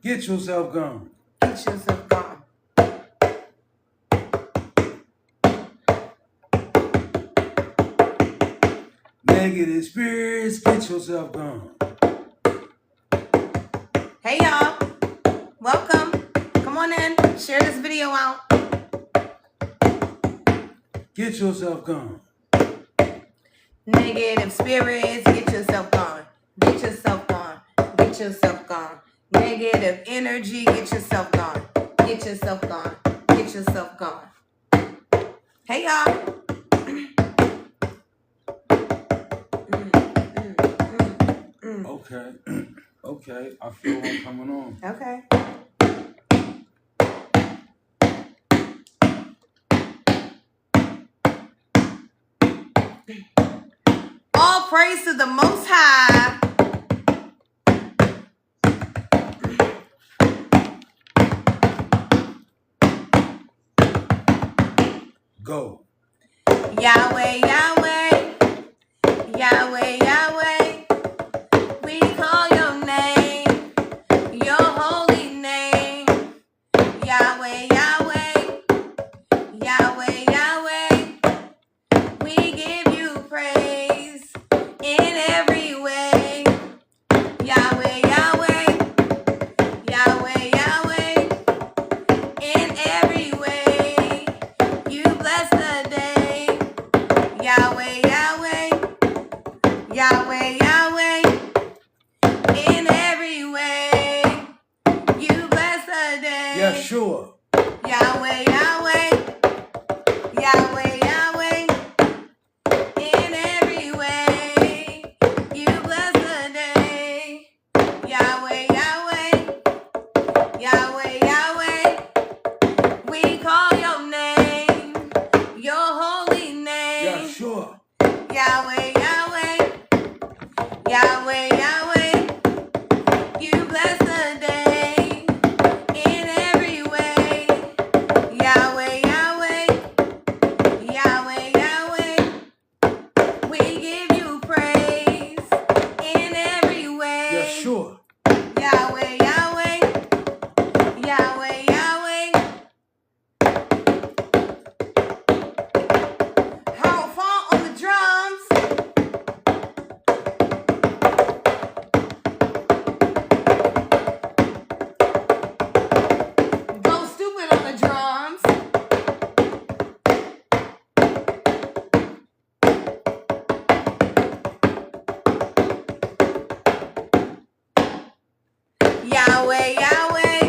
Get yourself gone. Get yourself gone. Negative spirits, get yourself gone. Hey y'all, welcome. Come on in, share this video out. Get yourself gone. Negative spirits, get yourself gone. Get yourself gone. Get yourself gone. Negative energy, get yourself gone. Get yourself gone. Get yourself gone. Hey y'all. Okay. Okay. I feel one coming on. Okay. All praise to the Most High. Go. Yahweh, Yahweh, Yahweh, Yahweh, we call your name, your holy name. Yahweh, Yahweh, Yahweh, Yahweh, we give you praise in every way. Yahweh, Yahweh, Yahweh, Yahweh, in every way. You bless the day. Yahweh, Yahweh, Yahweh, Yahweh, in every way. You bless the day. Yeah, sure. Yahweh, Yahweh, Yahweh, Yahweh, in every way. You bless the day. Yahweh, Yahweh, Yahweh, Yahweh, we call your name, your holy name. Yeah, sure. Yahweh, Yahweh, Yahweh, Yahweh, you bless the day in every way. Yahweh, Yahweh, Yahweh, Yahweh, we give you praise in every way. Yeah, sure. Yahweh, Yahweh, Yahweh, Yahweh. How far on the drums? Go stupid on the drums. Yahweh, Yahweh,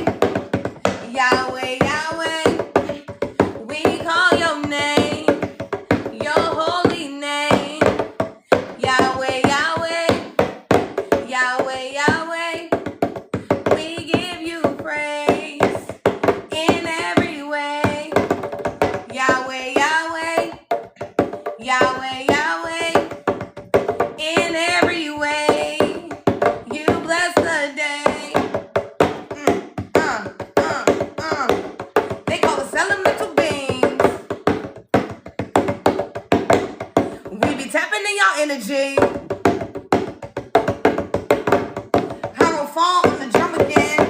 Yahweh, Yahweh, we call your name, your holy name. Yahweh, Yahweh, Yahweh, Yahweh, we give you praise in every way. Yahweh, Yahweh, Yahweh, Yahweh, in every way. You bless the day. They call us elemental beings. We be tapping in y'all energy. I'm gonna fall on the drum again.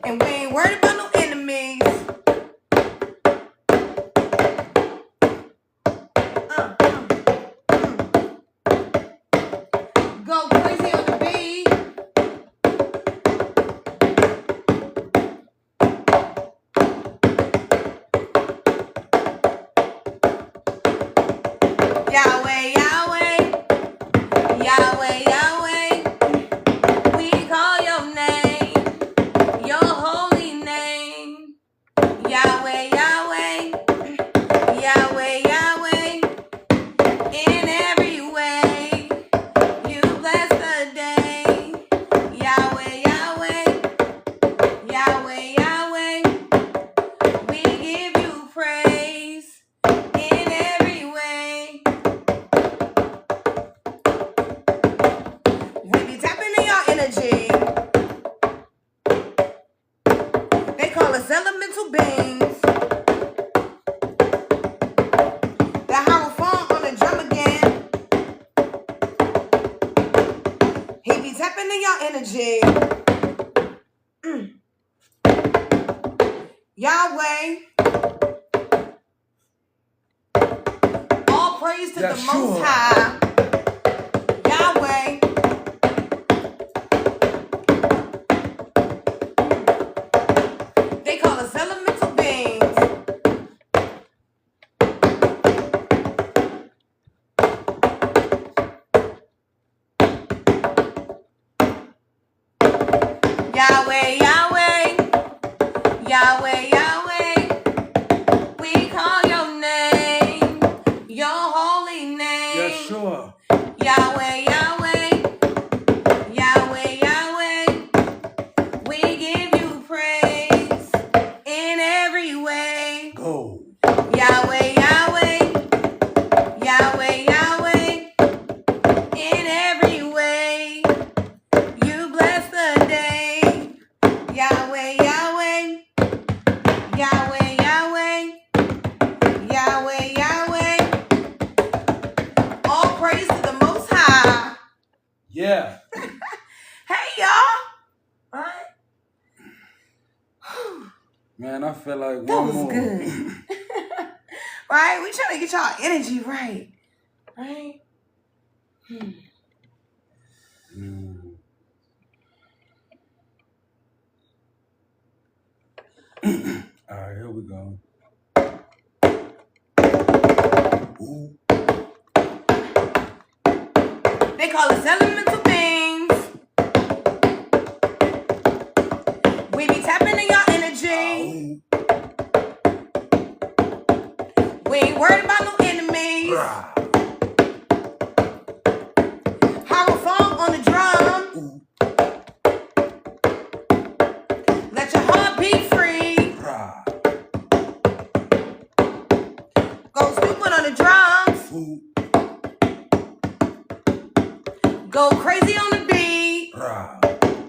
And we ain't worried about no enemies. Go crazy on the beat. Yahweh, Yahweh, Yahweh, Yahweh, we call your name, your holy name. Yahweh, Yahweh, Yahweh, Yahweh, in every way. You bless the day. Yahweh, Yahweh, Yahweh, Yahweh, we give you praise in every way. in your energy. Yahweh. All praise to the Most High. Yahweh. They call us elemental beings. Yahweh, Yahweh, Yahweh, Yahweh, we call your name, your holy name. Yeshua. Yahweh, Yahweh, Yahweh, Yahweh, we give you praise in every way. Go. Yahweh, Yahweh, Yahweh, Yahweh, in every way, you bless the day. Yahweh, Yahweh, Yahweh, Yahweh, Yahweh, Yahweh, all praise to the Most High. Yeah. Hey, y'all. Right? Man, I feel like That one was more. good. Right? We trying to get y'all energy right. Right? All right, here we go. Ooh. They call us elemental beings. We be tapping in your energy. We ain't worried about no enemies. How a phone on the drum. Let your heart be free. Go stupid on the drums. Go crazy on the beat.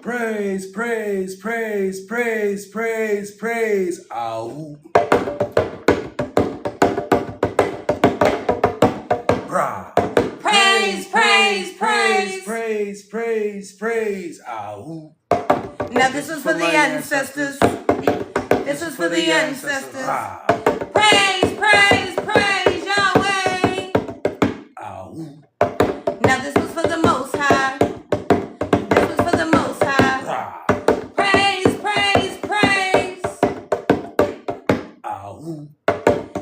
Praise, praise, praise, praise, praise, praise. Ow. Praise, praise, praise, praise, praise, praise. Ow. Now this was for the ancestors. This was for the ancestors. Praise, praise, praise, Yahweh. Ow. Now this was for the Most High. This was for the Most High. Praise, praise, praise. Ow.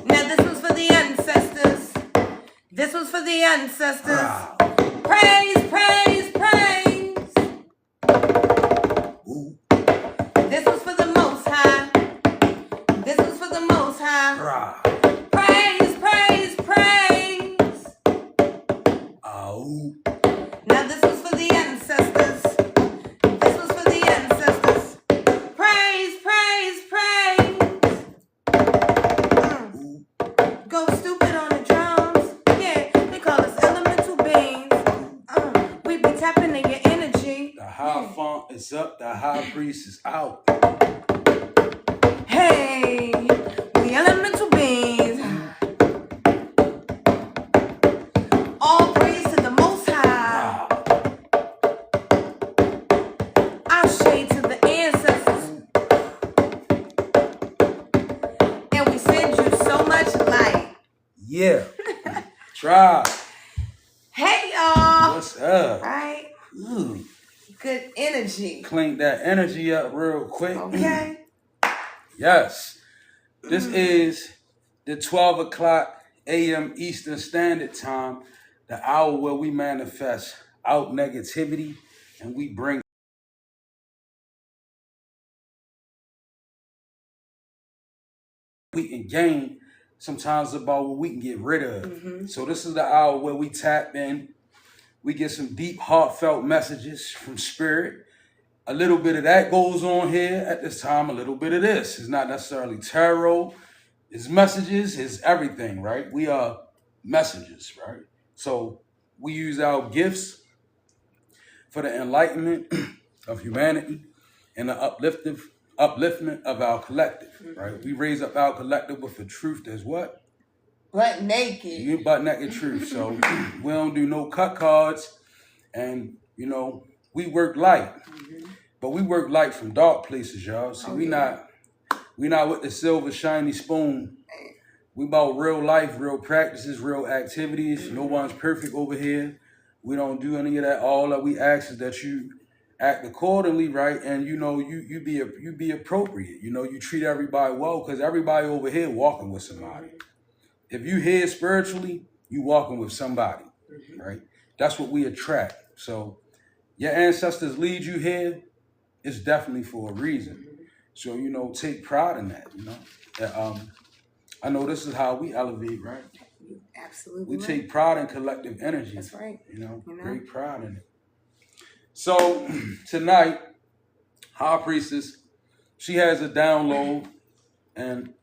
Now this was for the ancestors. This was for the ancestors. Praise, praise, praise. This was for the Most High. This was for the Most High. Praise, praise, praise. Ow. Now this was for the ancestors. This was for the ancestors. Praise, praise, praise. Go stupid on the drums. Yeah, they call us elemental beings. We be tapping in your energy. The high funk is up, the high priest is out. Hey, we elemental beings. All praise to the Most High. Ashe to the ancestors. And we send you so much light. Yeah. Try. Hey, y'all. What's up? Right? Ooh. Good energy. Clean that energy up real quick. Okay. Yes. This is the 12 o'clock a.m. Eastern Standard Time, the hour where we manifest out negativity and we bring we can gain sometimes about what we can get rid of. So this is the hour where we tap in. We get some deep, heartfelt messages from spirit. A little bit of that goes on here at this time, a little bit of this. It's not necessarily tarot. It's messages, it's everything, right? We are messengers, right? So we use our gifts for the enlightenment of humanity and the upliftment of our collective, right? We raise up our collective with the truth that's what? Butt naked. You butt naked truth. So we don't do no cut cards. And, you know, we work light, but we work light from dark places, y'all. See, we not with the silver shiny spoon. We about real life, real practices, real activities. No one's perfect over here. We don't do any of that. All that we ask is that you act accordingly, right? And you be appropriate. You treat everybody well, because everybody over here walking with somebody. If you here spiritually, you walking with somebody, right? That's what we attract. So your ancestors lead you here, it's definitely for a reason. So, take pride in that, I know this is how we elevate, right? Absolutely. We take pride in collective energy. That's right. Great pride in it. So tonight, High Priestess, she has a download, and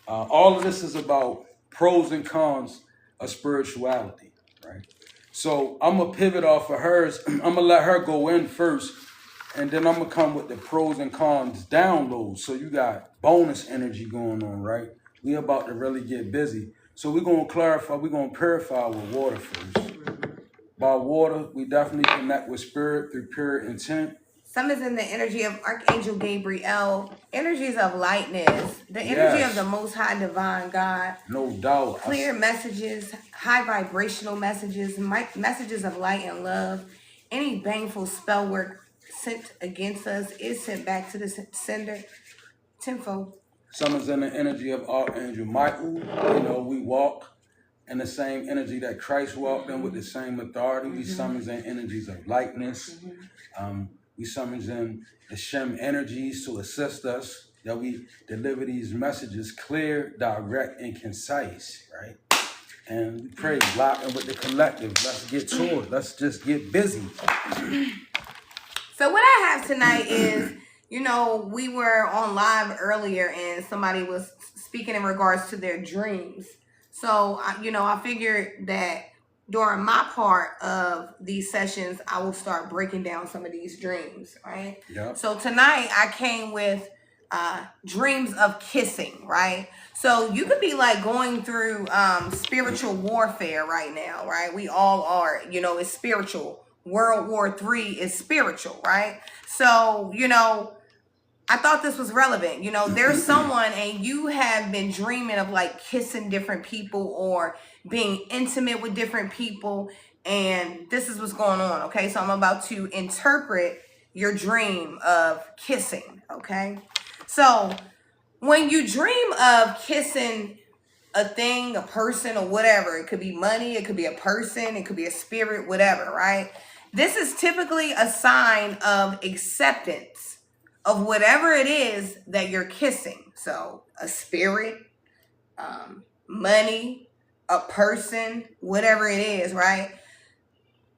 all of this is about pros and cons of spirituality, right? So I'm gonna pivot off of hers. I'm gonna let her go in first, and then I'm gonna come with the pros and cons download. So you got bonus energy going on, right? We about to really get busy. So we're gonna clarify, we're gonna purify with water first. By water, we definitely connect with spirit through pure intent. Some is in the energy of Archangel Gabriel, energies of lightness, the energy of the Most High Divine God. No doubt. Clear messages, high vibrational messages, messages of light and love. Any baneful spell work sent against us is sent back to the sender tenfold. Some is in the energy of Archangel Michael. We walk in the same energy that Christ walked in with the same authority. We summons in energies of lightness. We summons in the Shem energies to assist us, that we deliver these messages clear, direct, and concise, right? And we pray, locking with the collective. Let's get to it. Let's just get busy. So what I have tonight is, we were on live earlier and somebody was speaking in regards to their dreams. So, I figured that during my part of these sessions, I will start breaking down some of these dreams, right? Yeah. So tonight I came with dreams of kissing, right? So you could be like going through spiritual warfare right now, right? We all are, it's spiritual. World War III is spiritual, right? So, I thought this was relevant. There's someone and you have been dreaming of like kissing different people or being intimate with different people. And this is what's going on. Okay. So I'm about to interpret your dream of kissing. Okay. So when you dream of kissing a thing, a person, or whatever, it could be money, it could be a person, it could be a spirit, whatever, right? This is typically a sign of acceptance of whatever it is that you're kissing. So a spirit, money, a person, whatever it is, right?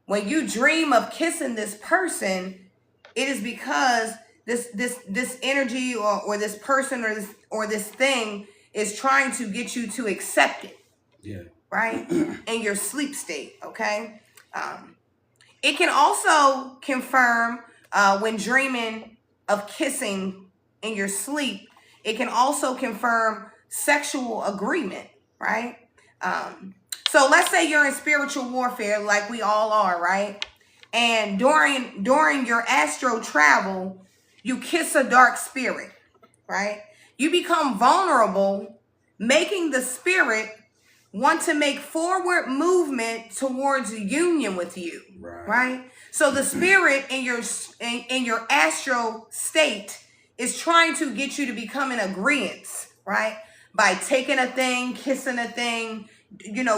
When you dream of kissing this person, it is because this energy or this person or this thing is trying to get you to accept it. Yeah. Right? In your sleep state, okay? It can also confirm when dreaming of kissing in your sleep, it can also confirm sexual agreement, right? So let's say you're in spiritual warfare like we all are, right? And during your astral travel, you kiss a dark spirit, right? You become vulnerable, making the spirit want to make forward movement towards union with you, right? So the spirit in your astral state is trying to get you to become in agreement, right? By taking a thing, kissing a thing,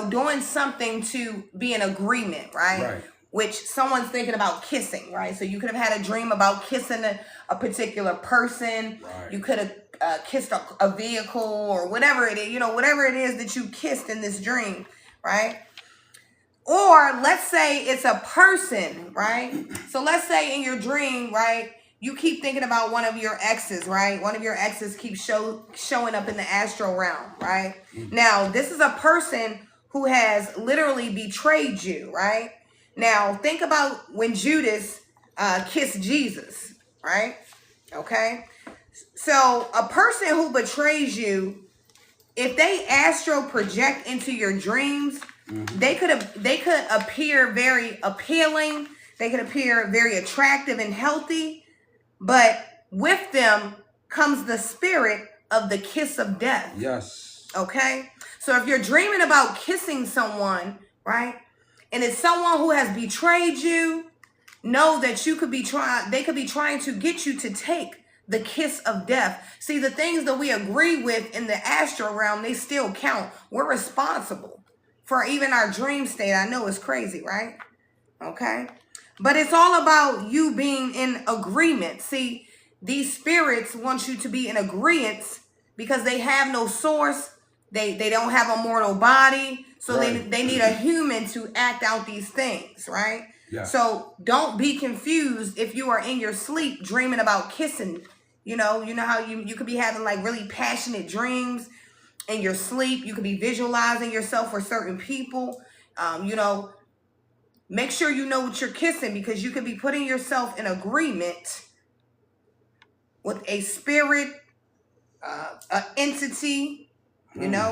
doing something to be in agreement, right? Which someone's thinking about kissing, right? So you could have had a dream about kissing a particular person. Right. You could have kissed a vehicle or whatever it is, whatever it is that you kissed in this dream, right? Or let's say it's a person, right? So let's say in your dream, right, you keep thinking about one of your exes, right? One of your exes keeps showing up in the astral realm, right? Mm-hmm. Now, this is a person who has literally betrayed you, right? Now, think about when Judas kissed Jesus, right? Okay? So, a person who betrays you, if they astral project into your dreams, they could appear very appealing. They can appear very attractive and healthy, but with them comes the spirit of the kiss of death. Yes. Okay? So if you're dreaming about kissing someone, right? And it's someone who has betrayed you, know that they could be trying to get you to take the kiss of death. See, the things that we agree with in the astral realm, they still count. We're responsible for even our dream state. I know it's crazy, right? Okay? But it's all about you being in agreement. See, these spirits want you to be in agreement because they have no source. They don't have a mortal body. So right. they need a human to act out these things, right? Yeah. So don't be confused if you are in your sleep dreaming about kissing. You know how you could be having like really passionate dreams in your sleep. You could be visualizing yourself for certain people. Make sure you know what you're kissing, because you could be putting yourself in agreement with a spirit, an entity,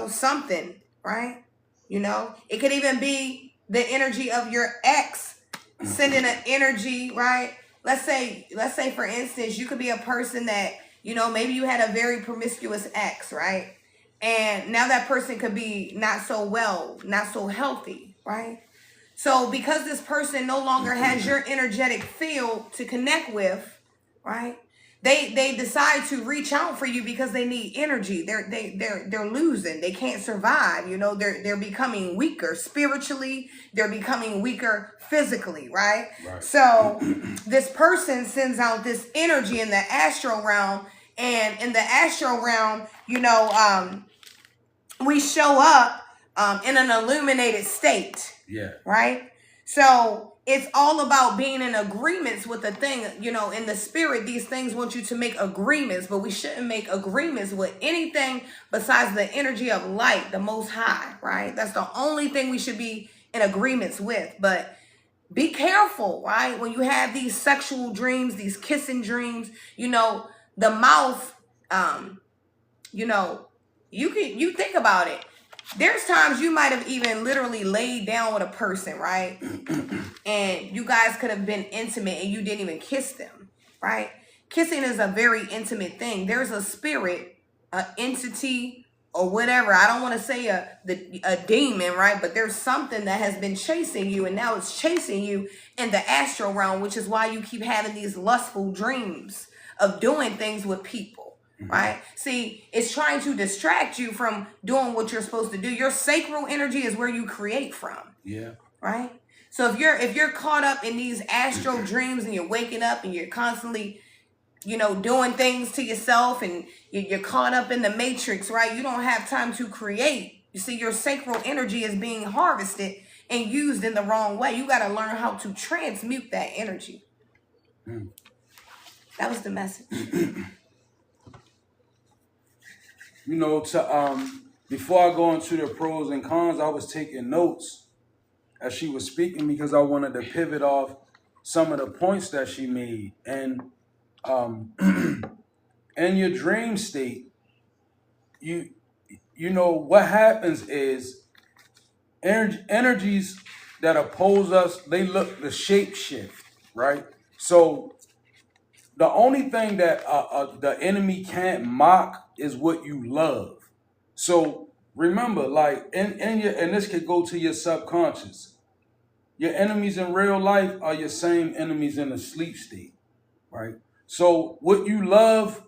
something, right? It could even be the energy of your ex sending an energy, right? Let's say for instance, you could be a person that, maybe you had a very promiscuous ex, right? And now that person could be not so healthy, right? So because this person no longer has your energetic field to connect with, right? They decide to reach out for you because they need energy. They're losing. They can't survive. They're becoming weaker spiritually. They're becoming weaker physically, right? So this person sends out this energy in the astral realm, and in the astral realm, we show up in an illuminated state. Yeah. Right? So it's all about being in agreements with the thing. In the spirit, these things want you to make agreements, but we shouldn't make agreements with anything besides the energy of light, the Most High, right? That's the only thing we should be in agreements with. But be careful, right? When you have these sexual dreams, these kissing dreams, the mouth, you think about it. There's times you might have even literally laid down with a person, right? And you guys could have been intimate and you didn't even kiss them, right? Kissing is a very intimate thing. There's a spirit, an entity, or whatever. I don't want to say a demon, right? But there's something that has been chasing you, and now it's chasing you in the astral realm, which is why you keep having these lustful dreams of doing things with people. Right? See, it's trying to distract you from doing what you're supposed to do. Your sacral energy is where you create from. Yeah. Right? So if you're caught up in these astral dreams and you're waking up and you're constantly, doing things to yourself, and you're caught up in the matrix, right? You don't have time to create. You see, your sacral energy is being harvested and used in the wrong way. You got to learn how to transmute that energy. That was the message. Before I go into the pros and cons, I was taking notes as she was speaking because I wanted to pivot off some of the points that she made. And in your dream state, what happens is energies that oppose us, the shape shift, right? So the only thing that the enemy can't mock is what you love. So remember, like, and this could go to your subconscious. Your enemies in real life are your same enemies in a sleep state, right? So what you love,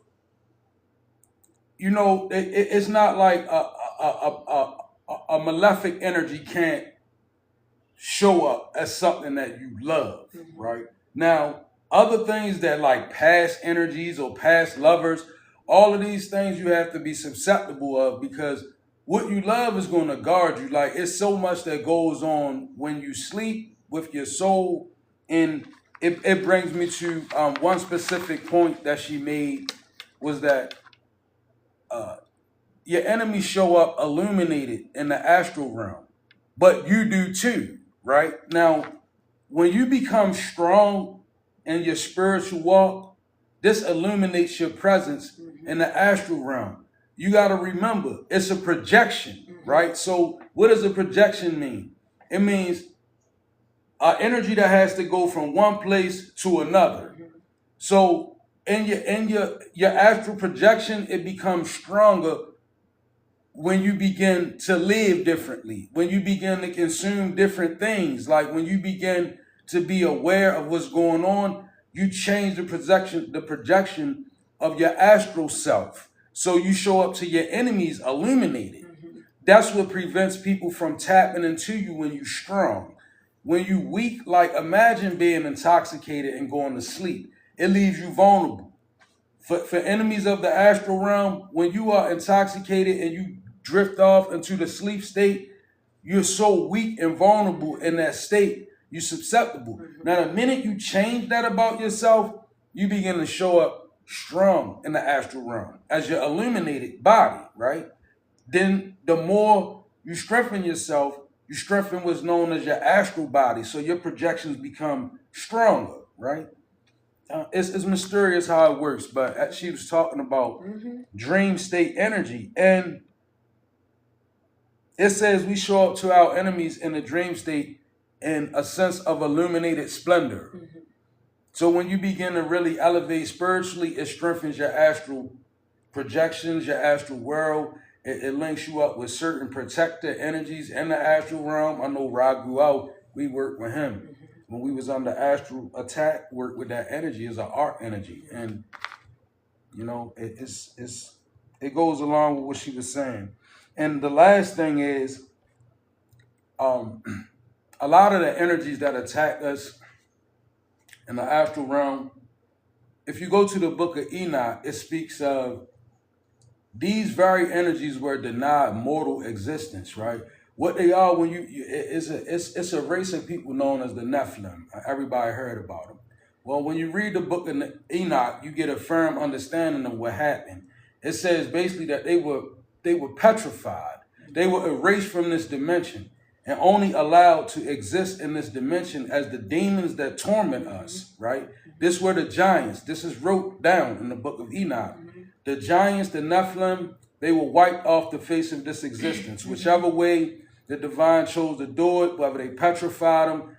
it's not like a malefic energy can't show up as something that you love, right? Now, other things that like past energies or past lovers, all of these things you have to be susceptible of, because what you love is going to guard you. Like, it's so much that goes on when you sleep with your soul. And it brings me to one specific point that she made, was that your enemies show up illuminated in the astral realm, but you do too, right? Now, when you become strong in your spiritual walk, this illuminates your presence in the astral realm. You got to remember, it's a projection, right? So what does a projection mean? It means energy that has to go from one place to another. So in your astral projection, it becomes stronger when you begin to live differently, when you begin to consume different things, like when you begin to be aware of what's going on, you change the projection of your astral self. So you show up to your enemies illuminated. That's what prevents people from tapping into you when you're strong. When you weak, like imagine being intoxicated and going to sleep. It leaves you vulnerable. For enemies of the astral realm, when you are intoxicated and you drift off into the sleep state, you're so weak and vulnerable in that state, you're susceptible. Now, the minute you change that about yourself, you begin to show up strong in the astral realm as your illuminated body, right? Then the more you strengthen yourself, you strengthen what's known as your astral body. So your projections become stronger, right? It's mysterious how it works, but she was talking about dream state energy. And it says we show up to our enemies in the dream state in a sense of illuminated splendor. So when you begin to really elevate spiritually, it strengthens your astral projections, your astral world. It links you up with certain protector energies in the astral realm. I know Ragu out, we worked with him. When we was under astral attack, work with that energy is an art energy. And, you know, it goes along with what she was saying. And the last thing is, a lot of the energies that attack us in the astral realm, if you go to the book of Enoch, it speaks of these very energies were denied mortal existence, right? What they are when it's a race of people known as the Nephilim. Everybody heard about them. Well, when you read the book of Enoch, you get a firm understanding of what happened. It says basically that they were petrified. They were erased from this dimension and only allowed to exist in this dimension as the demons that torment us, right? This were the giants. This is wrote down in the book of Enoch. The giants, the Nephilim, they were wiped off the face of this existence. Whichever way the divine chose to do it, whether they petrified them,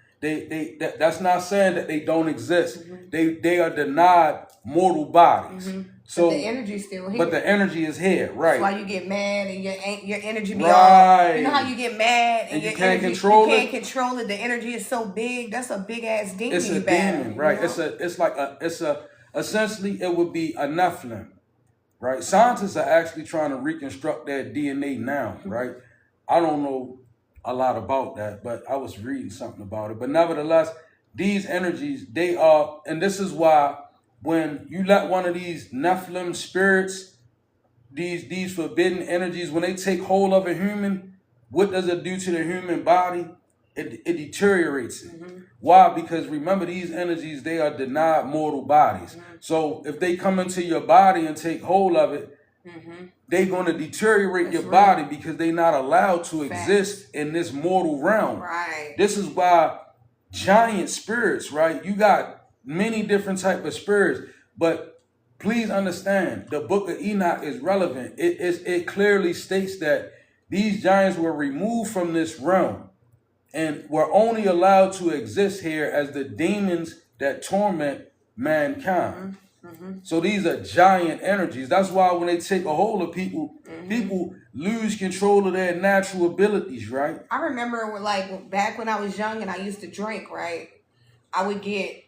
that's not saying that they don't exist. They are denied mortal bodies. So but the energy's still here. But the energy is here, right? That's why you get mad and your energy be right. all. You know how you get mad and your you can't energy, control you it. Can't control it. The energy is so big. That's a big ass demon. It's a demon, right? You know? Essentially it would be a Nephilim, right? Scientists are actually trying to reconstruct that DNA now, right? I don't know a lot about that, but I was reading something about it. But nevertheless, these energies, they are, and this is why when you let one of these Nephilim spirits, these forbidden energies, when they take hold of a human, what does it do to the human body? It deteriorates it. Why? Because remember, these energies, they are denied mortal bodies. So if they come into your body and take hold of it, they're going to deteriorate your body because they're not allowed to exist in this mortal realm. Right. This is why giant spirits, right? You got many different type of spirits, but please understand, the book of Enoch is relevant. It clearly states that these giants were removed from this realm and were only allowed to exist here as the demons that torment mankind. So these are giant energies. That's why when they take a hold of people, people lose control of their natural abilities, right? I remember back when I was young and I used to drink, right? I would get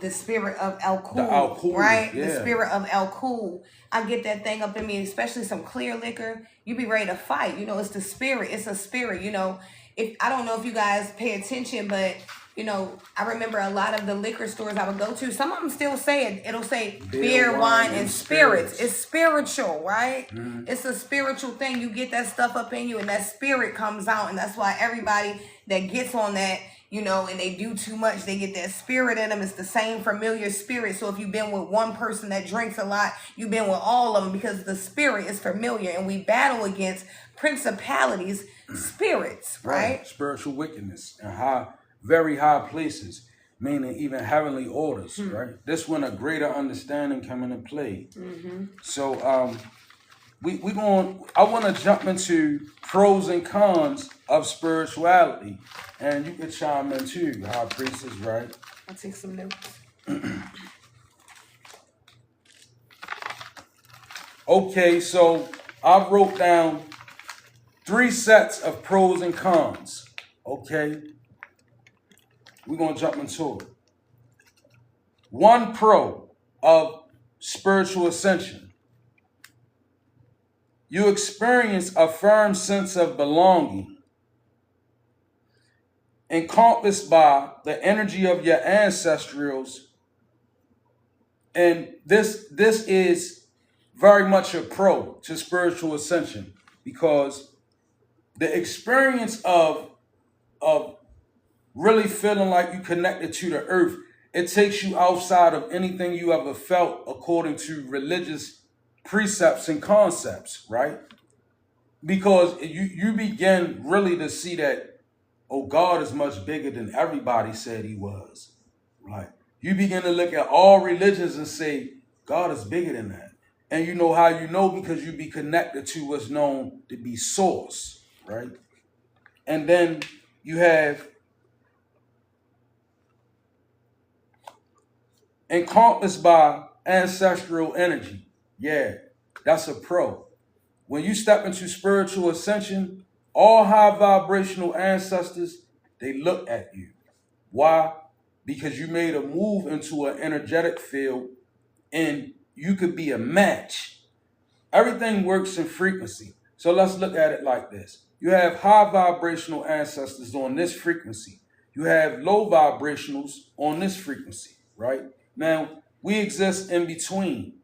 the spirit of Al-Kul, right? Yeah. The spirit of Al-Kul. I get that thing up in me, especially some clear liquor. You be ready to fight. You know, it's the spirit. It's a spirit, you know. I don't know if you guys pay attention, but you know, I remember a lot of the liquor stores I would go to. Some of them still say it. It'll say beer, wine, and spirits. It's spiritual, right? It's a spiritual thing. You get that stuff up in you, and that spirit comes out, and that's why everybody that gets on that, you know, and they do too much, they get that spirit in them. It's the same familiar spirit. So if you've been with one person that drinks a lot, you've been with all of them because the spirit is familiar, and we battle against principalities, spirits, right? Spiritual wickedness and very high places, meaning even heavenly orders, right? This when a greater understanding come into play. So I want to jump into pros and cons of spirituality, and you can chime in too, High Priestess, right? I'll take some notes. Okay, so I wrote down 3 sets of pros and cons. Okay, we're gonna jump into it. One pro of spiritual ascension: you experience a firm sense of belonging, encompassed by the energy of your ancestrals, and this is very much a pro to spiritual ascension, because the experience of really feeling like you connected to the earth, it takes you outside of anything you ever felt according to religious precepts and concepts, right? Because you begin really to see that, oh, God is much bigger than everybody said he was, right? You begin to look at all religions and say, God is bigger than that. And you know how you know? Because you be connected to what's known to be source, right? And then you have encompassed by ancestral energy. Yeah, that's a pro. When you step into spiritual ascension, all high vibrational ancestors, they look at you. Why? Because you made a move into an energetic field and you could be a match. Everything works in frequency. So let's look at it like this. You have high vibrational ancestors on this frequency. You have low vibrationals on this frequency, right? Now, we exist in between.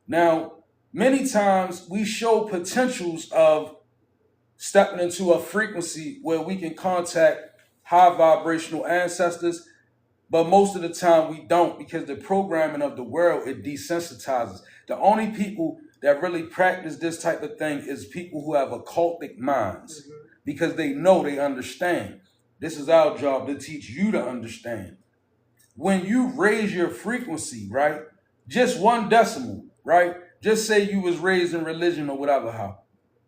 Now, many times we show potentials of stepping into a frequency where we can contact high vibrational ancestors, but most of the time we don't, because the programming of the world, it desensitizes. The only people that really practice this type of thing is people who have occultic minds, because they know, they understand. This is our job, to teach you to understand. When you raise your frequency, right, just 1 decimal, right? Just say you was raised in religion or whatever, how.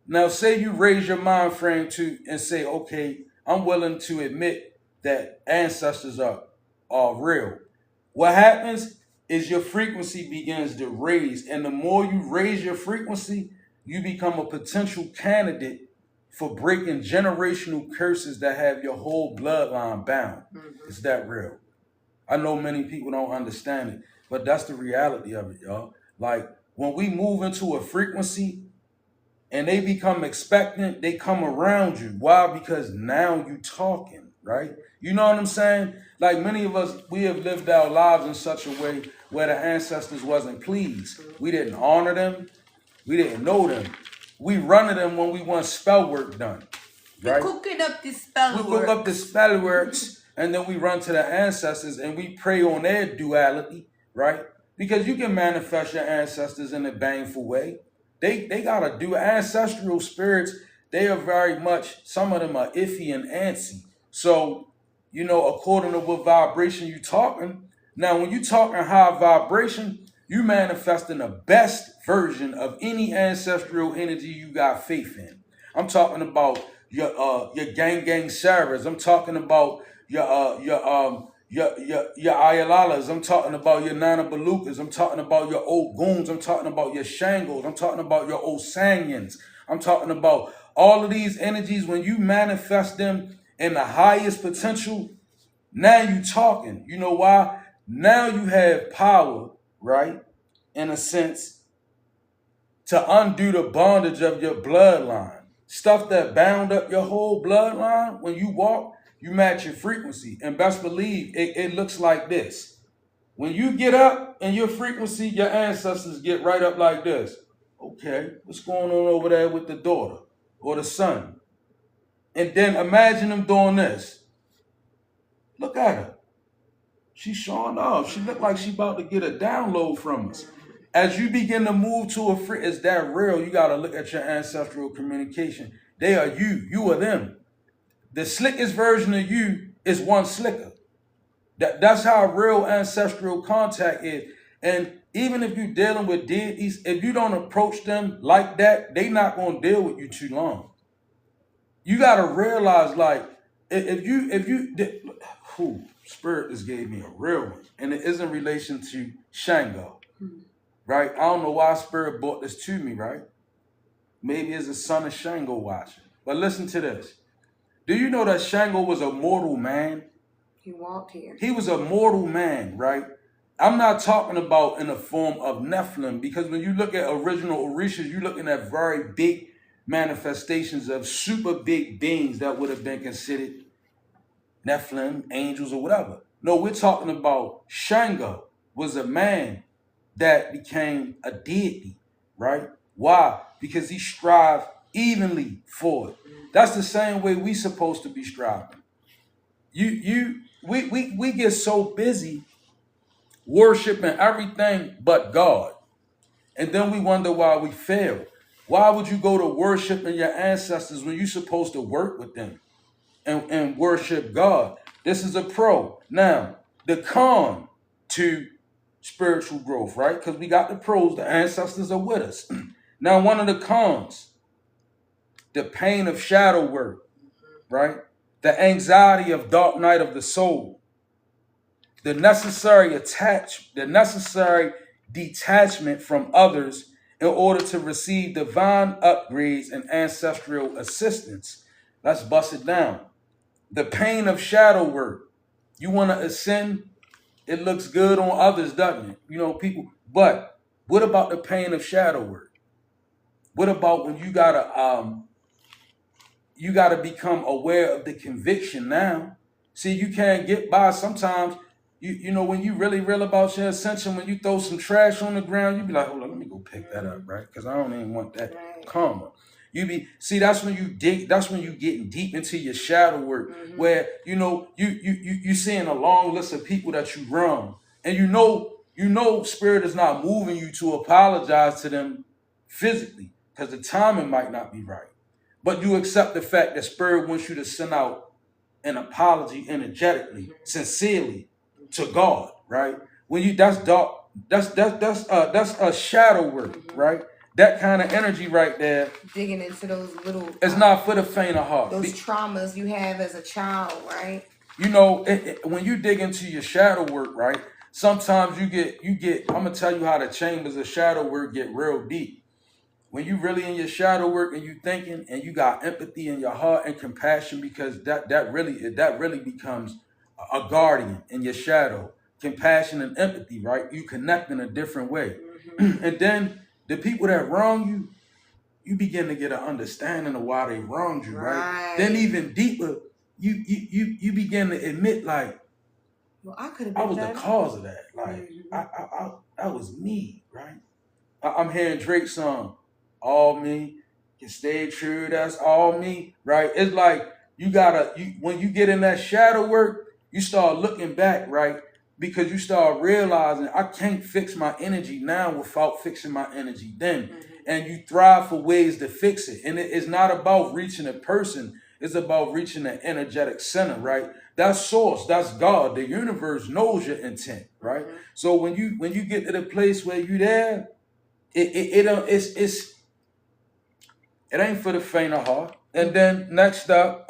Now, say you raise your mind frame to and say, okay, I'm willing to admit that ancestors are real. What happens is your frequency begins to raise, and the more you raise your frequency, you become a potential candidate for breaking generational curses that have your whole bloodline bound. It's that real. I know many people don't understand it, but that's the reality of it, y'all. Like, when we move into a frequency and they become expectant, they come around you. Why? Because now you talking, right? You know what I'm saying? Like, many of us, we have lived our lives in such a way where the ancestors wasn't pleased. We didn't honor them. We didn't know them. We run to them when we want spell work done, right? We cooking up this spell work. We cook up the spell works, and then we run to the ancestors and we pray on their duality, right? Because you can manifest your ancestors in a baneful way. They gotta do ancestral spirits. They are very much, some of them are iffy and antsy. So, you know, according to what vibration you talking. Now, when you talking high vibration, you manifesting the best version of any ancestral energy you got faith in. I'm talking about your gang Sarahs. I'm talking about your Ayalalas. I'm talking about your Nana Balukas. I'm talking about your old goons. I'm talking about your Shangos. I'm talking about your old Sanyans. I'm talking about all of these energies. When you manifest them in the highest potential, now you talking. You know why? Now you have power, right? In a sense, to undo the bondage of your bloodline. Stuff that bound up your whole bloodline, when you walk, you match your frequency. And best believe, it looks like this. When you get up in your frequency, your ancestors get right up like this. Okay, what's going on over there with the daughter or the son? And then imagine them doing this. Look at her. She's showing off. She look like she about to get a download from us. As you begin to move to a free, is that real? You got to look at your ancestral communication. They are you. You are them. The slickest version of you is one slicker. That's how real ancestral contact is. And even if you're dealing with deities, if you don't approach them like that, they not gonna deal with you too long. You gotta realize, like, Spirit just gave me a real one, and it is in relation to Shango, right? I don't know why Spirit brought this to me, right? Maybe it's a son of Shango watching. But listen to this. Do you know that Shango was a mortal man? He walked here. He was a mortal man, right? I'm not talking about in the form of Nephilim, because when you look at original Orishas, you're looking at very big manifestations of super big beings that would have been considered Nephilim, angels, or whatever. No, we're talking about Shango was a man that became a deity, right? Why? Because he strived evenly for it. That's the same way we supposed to be striving. We get so busy worshiping everything but God. And then we wonder why we fail. Why would you go to worshiping your ancestors when you're supposed to work with them and worship God? This is a pro. Now, the con to spiritual growth, right? Because we got the pros, the ancestors are with us. Now, one of the cons, the pain of shadow work, right? The anxiety of dark night of the soul, the necessary detachment from others in order to receive divine upgrades and ancestral assistance. Let's bust it down. The pain of shadow work. You want to ascend, it looks good on others, doesn't it? You know, people. But what about the pain of shadow work? What about when you gotta become aware of the conviction now? See, you can't get by sometimes. You know, when you really real about your ascension, when you throw some trash on the ground, you be like, hold on, let me go pick that up, right? Because I don't even want that karma. That's when you dig, that's when you getting deep into your shadow work, where you seeing a long list of people that you wrong. And you know spirit is not moving you to apologize to them physically, because the timing might not be right. But you accept the fact that spirit wants you to send out an apology energetically, sincerely, to God, right? When you that's dark, that's a shadow work, right? That kind of energy right there. Digging into those little. It's not for the faint of heart. Those traumas you have as a child, right? You know, when you dig into your shadow work, right? Sometimes you get. I'm gonna tell you how the chambers of shadow work get real deep. When you really in your shadow work and you thinking and you got empathy in your heart and compassion, because that really becomes a guardian in your shadow. Compassion and empathy, right? You connect in a different way. And then the people that wrong you begin to get an understanding of why they wronged you, right? Then even deeper, you begin to admit, like, well, I was the cause of that. Like, that was me, right? I'm hearing Drake's song, all me, can stay true, that's all me, right? It's like when you get in that shadow work, you start looking back, right? Because you start realizing I can't fix my energy now without fixing my energy then. And you thrive for ways to fix it. And it's not about reaching a person. It's about reaching an energetic center, right? That's source. That's God. The universe knows your intent, right? So when you get to the place where you there, it ain't for the faint of heart. And then next up,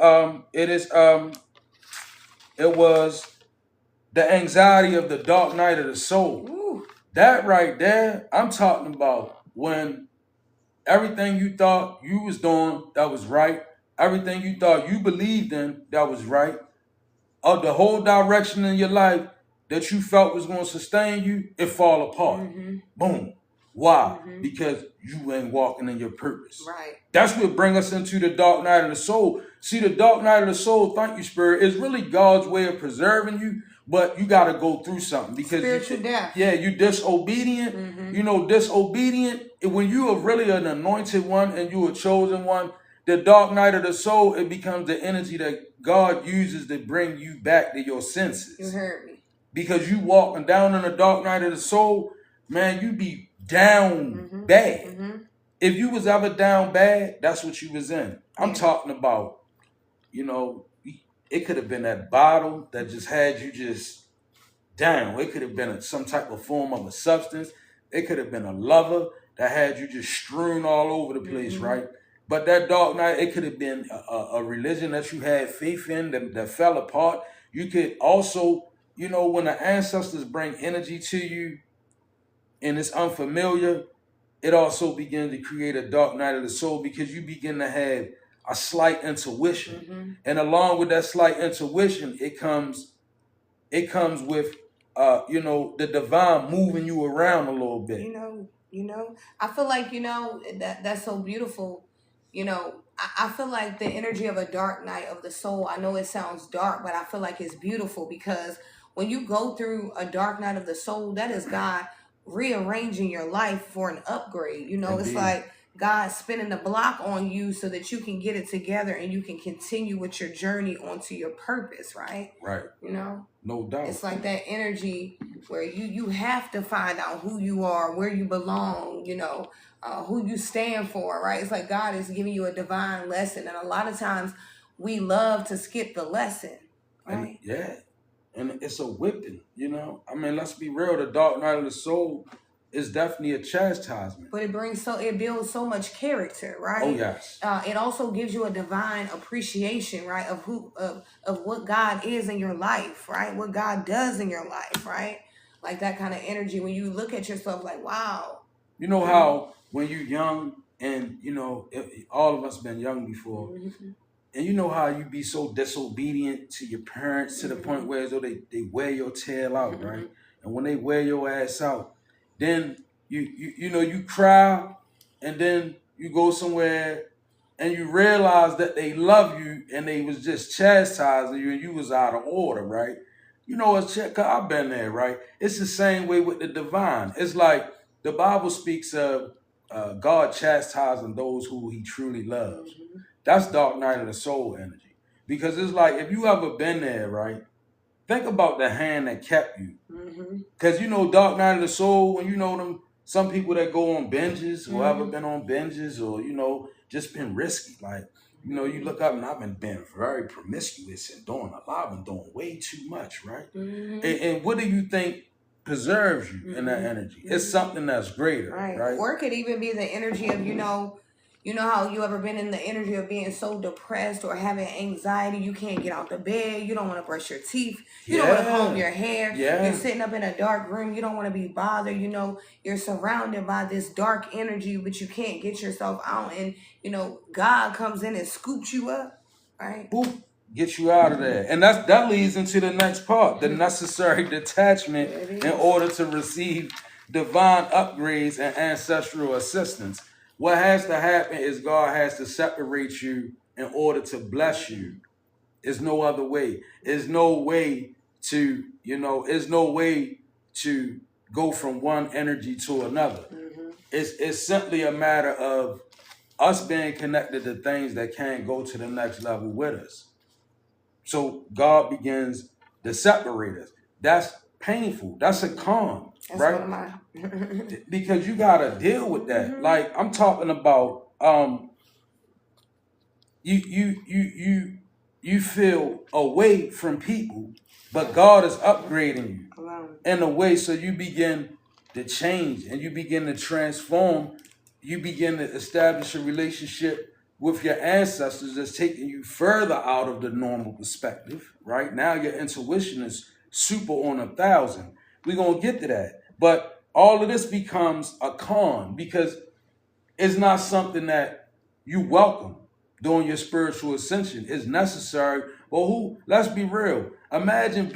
it was the anxiety of the dark night of the soul. Ooh. That right there, I'm talking about when everything you thought you was doing that was right, everything you thought you believed in that was right, of the whole direction in your life that you felt was going to sustain you, it fall apart. Boom. Why? Because you ain't walking in your purpose. Right. That's what brings us into the dark night of the soul. See, the dark night of the soul, thank you, Spirit, is really God's way of preserving you, but you got to go through something. Because spiritual death. Yeah, you're disobedient. You know, disobedient. When you are really an anointed one and you a chosen one, the dark night of the soul, it becomes the energy that God uses to bring you back to your senses. You heard me. Because you walking down in the dark night of the soul, man, you be down bad. If you was ever down bad, that's what you was in. I'm talking about, you know, it could have been that bottle that just had you just down. It could have been some type of form of a substance. It could have been a lover that had you just strewn all over the place, right? But that dark night, it could have been a religion that you had faith in that fell apart. You could also, when the ancestors bring energy to you and it's unfamiliar, it also begins to create a dark night of the soul because you begin to have a slight intuition. And along with that slight intuition, it comes with the divine moving you around a little bit. I feel like, that's so beautiful. I feel like the energy of a dark night of the soul, I know it sounds dark, but I feel like it's beautiful because when you go through a dark night of the soul, that is God rearranging your life for an upgrade. It's like God spinning the block on you so that you can get it together and you can continue with your journey onto your purpose, right? Right. No doubt. It's like that energy where you have to find out who you are, where you belong, who you stand for, right? It's like God is giving you a divine lesson. And a lot of times we love to skip the lesson, right? And it's a whipping, let's be real. The dark night of the soul is definitely a chastisement. But it builds so much character, right? Oh, yes. It also gives you a divine appreciation, right, of what God is in your life, right? What God does in your life, right? Like that kind of energy when you look at yourself like, wow. You know how when you're young and, all of us been young before, and you know how you be so disobedient to your parents to the point where as though they wear your tail out, right? And when they wear your ass out, then you cry, and then you go somewhere and you realize that they love you and they was just chastising you and you was out of order, right? I've been there, right? It's the same way with the divine. It's like the Bible speaks of God chastising those who he truly loves. That's dark night of the soul energy. Because it's like, if you ever been there, right? Think about the hand that kept you. Because dark night of the soul, when them, some people that go on binges or ever been on binges or, just been risky. Like, you look up and I've been very promiscuous and doing a lot and doing way too much, right? And what do you think preserves you in that energy? It's something that's greater, right? Or it could even be the energy of, how you ever been in the energy of being so depressed or having anxiety, you can't get out the bed, you don't want to brush your teeth, you don't want to comb your hair, you're sitting up in a dark room, you don't want to be bothered, you're surrounded by this dark energy, but you can't get yourself out, and God comes in and scoops you up, right? Boop, get you out of there. And that leads into the next part, the necessary detachment in order to receive divine upgrades and ancestral assistance. What has to happen is God has to separate you in order to bless you. There's no other way. There's no way to, there's no way to go from one energy to another. It's simply a matter of us being connected to things that can't go to the next level with us. So God begins to separate us. That's painful. That's a con. That's right? Because you gotta deal with that. Like I'm talking about, you feel away from people, but God is upgrading you in a way so you begin to change and you begin to transform. You begin to establish a relationship with your ancestors that's taking you further out of the normal perspective. Right now, your intuition is super on 1,000. We're gonna get to that. But all of this becomes a con because it's not something that you welcome during your spiritual ascension. It's necessary. Well, let's be real. Imagine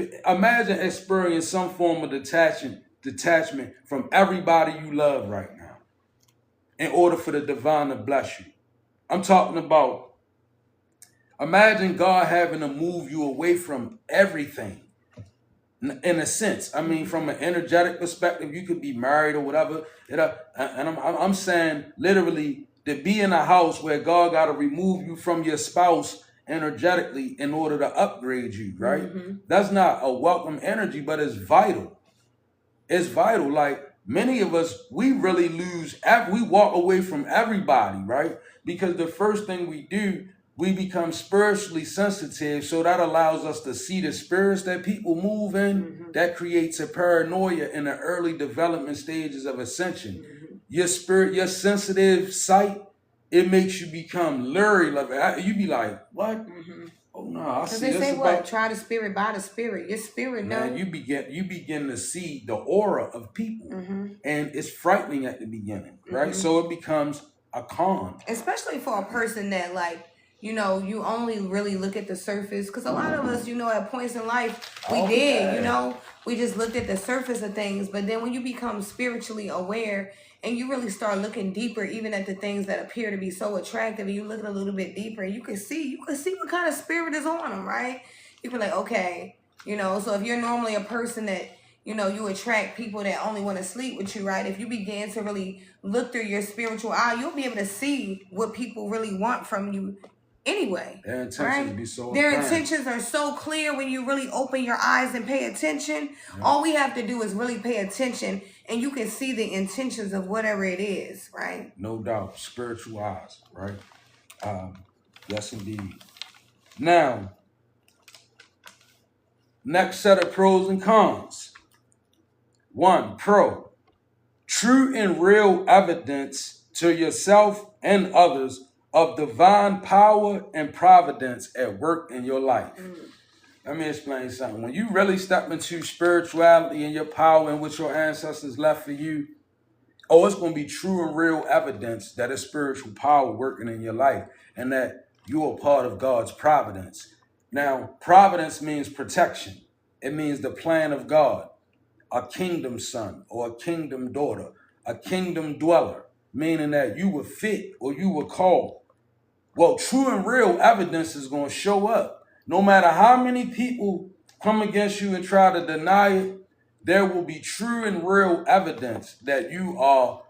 experiencing some form of detachment from everybody you love right now in order for the divine to bless you. I'm talking about, imagine God having to move you away from everything. In a sense, from an energetic perspective, you could be married or whatever. And I'm saying literally to be in a house where God got to remove you from your spouse energetically in order to upgrade you, right? That's not a welcome energy, but it's vital. It's vital. Like many of us, we really we walk away from everybody, right? Because the first thing we do we become spiritually sensitive, so that allows us to see the spirits that people move in. That creates a paranoia in the early development stages of ascension. Your spirit, your sensitive sight, it makes you become leery. Like you be like, what? Oh no, I see. They this say about, what? Try the spirit by the spirit. Your spirit knows. man, you begin to see the aura of people, and it's frightening at the beginning, right? So it becomes a con. Especially for a person that, like, you know, you only really look at the surface. Because a lot of us, you know, at points in life, we you know, we just looked at the surface of things. But then when you become spiritually aware and you really start looking deeper, even at the things that appear to be so attractive, and you look a little bit deeper, you can see what kind of spirit is on them, right? You can be like, okay, you know, so if you're normally a person that, you know, you attract people that only want to sleep with you, right? If you begin to really look through your spiritual eye, you'll be able to see what people really want from you anyway. Their intentions be so Their apparent. intentions are so clear when you really open your eyes and pay attention. All we have to do is really pay attention, and you can see the intentions of whatever it is, right? No doubt. Spiritual eyes, right? Yes, indeed. Now, next set of pros and cons. 1, pro. True and real evidence to yourself and others of divine power and providence at work in your life. Let me explain something. When you really step into spirituality and your power and what your ancestors left for you, it's going to be true and real evidence that is spiritual power working in your life and that you are part of God's providence. Now, providence means protection. It means the plan of God, a kingdom son or a kingdom daughter, a kingdom dweller, meaning that you were fit or you were called. Well, true and real evidence is going to show up. No matter how many people come against you and try to deny it, there will be true and real evidence that you are,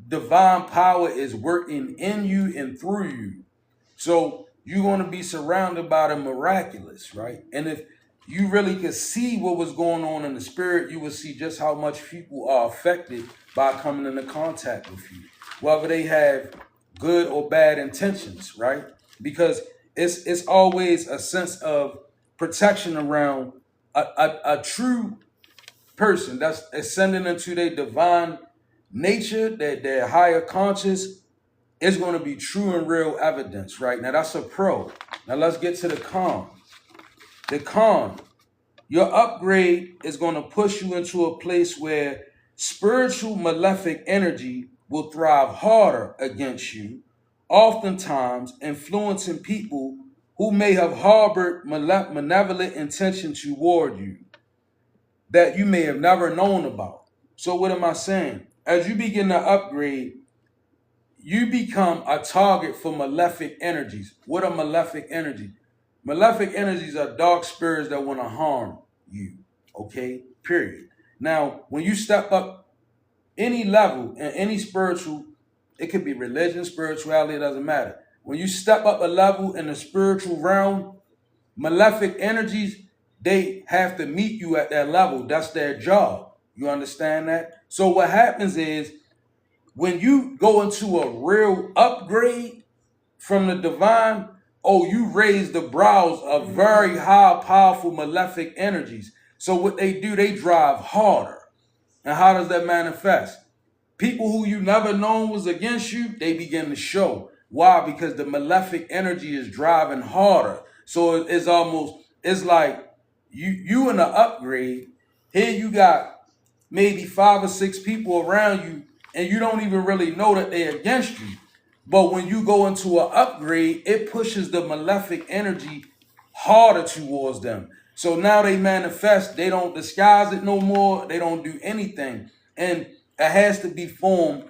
divine power is working in you and through you. So you're going to be surrounded by the miraculous, right? And if you really could see what was going on in the spirit, you will see just how much people are affected by coming into contact with you, whether they have good or bad intentions, right? Because it's always a sense of protection around a true person that's ascending into their divine nature, their higher conscious. Is going to be true and real evidence, right? Now that's a pro. Now let's get to the con. The con, your upgrade is going to push you into a place where spiritual malefic energy will thrive harder against you, oftentimes influencing people who may have harbored malevolent intention toward you that you may have never known about. So what am I saying? As you begin to upgrade, you become a target for malefic energies. What are malefic energies? Malefic energies are dark spirits that want to harm you. Okay? Period. Now, when you step up any level in any spiritual, it could be religion, spirituality, it doesn't matter. When you step up a level in the spiritual realm, malefic energies, they have to meet you at that level. That's their job. You understand that? So what happens is, when you go into a real upgrade from the divine, you raise the brows of very high, powerful, malefic energies. So what they do, they drive harder. And how does that manifest? People who you never known was against you, they begin to show. Why? Because the malefic energy is driving harder. So it's like you in the upgrade. Here you got maybe 5 or 6 people around you, and you don't even really know that they're against you. But when you go into an upgrade, it pushes the malefic energy harder towards them. So now they manifest. They don't disguise it no more. They don't do anything. And it has to be formed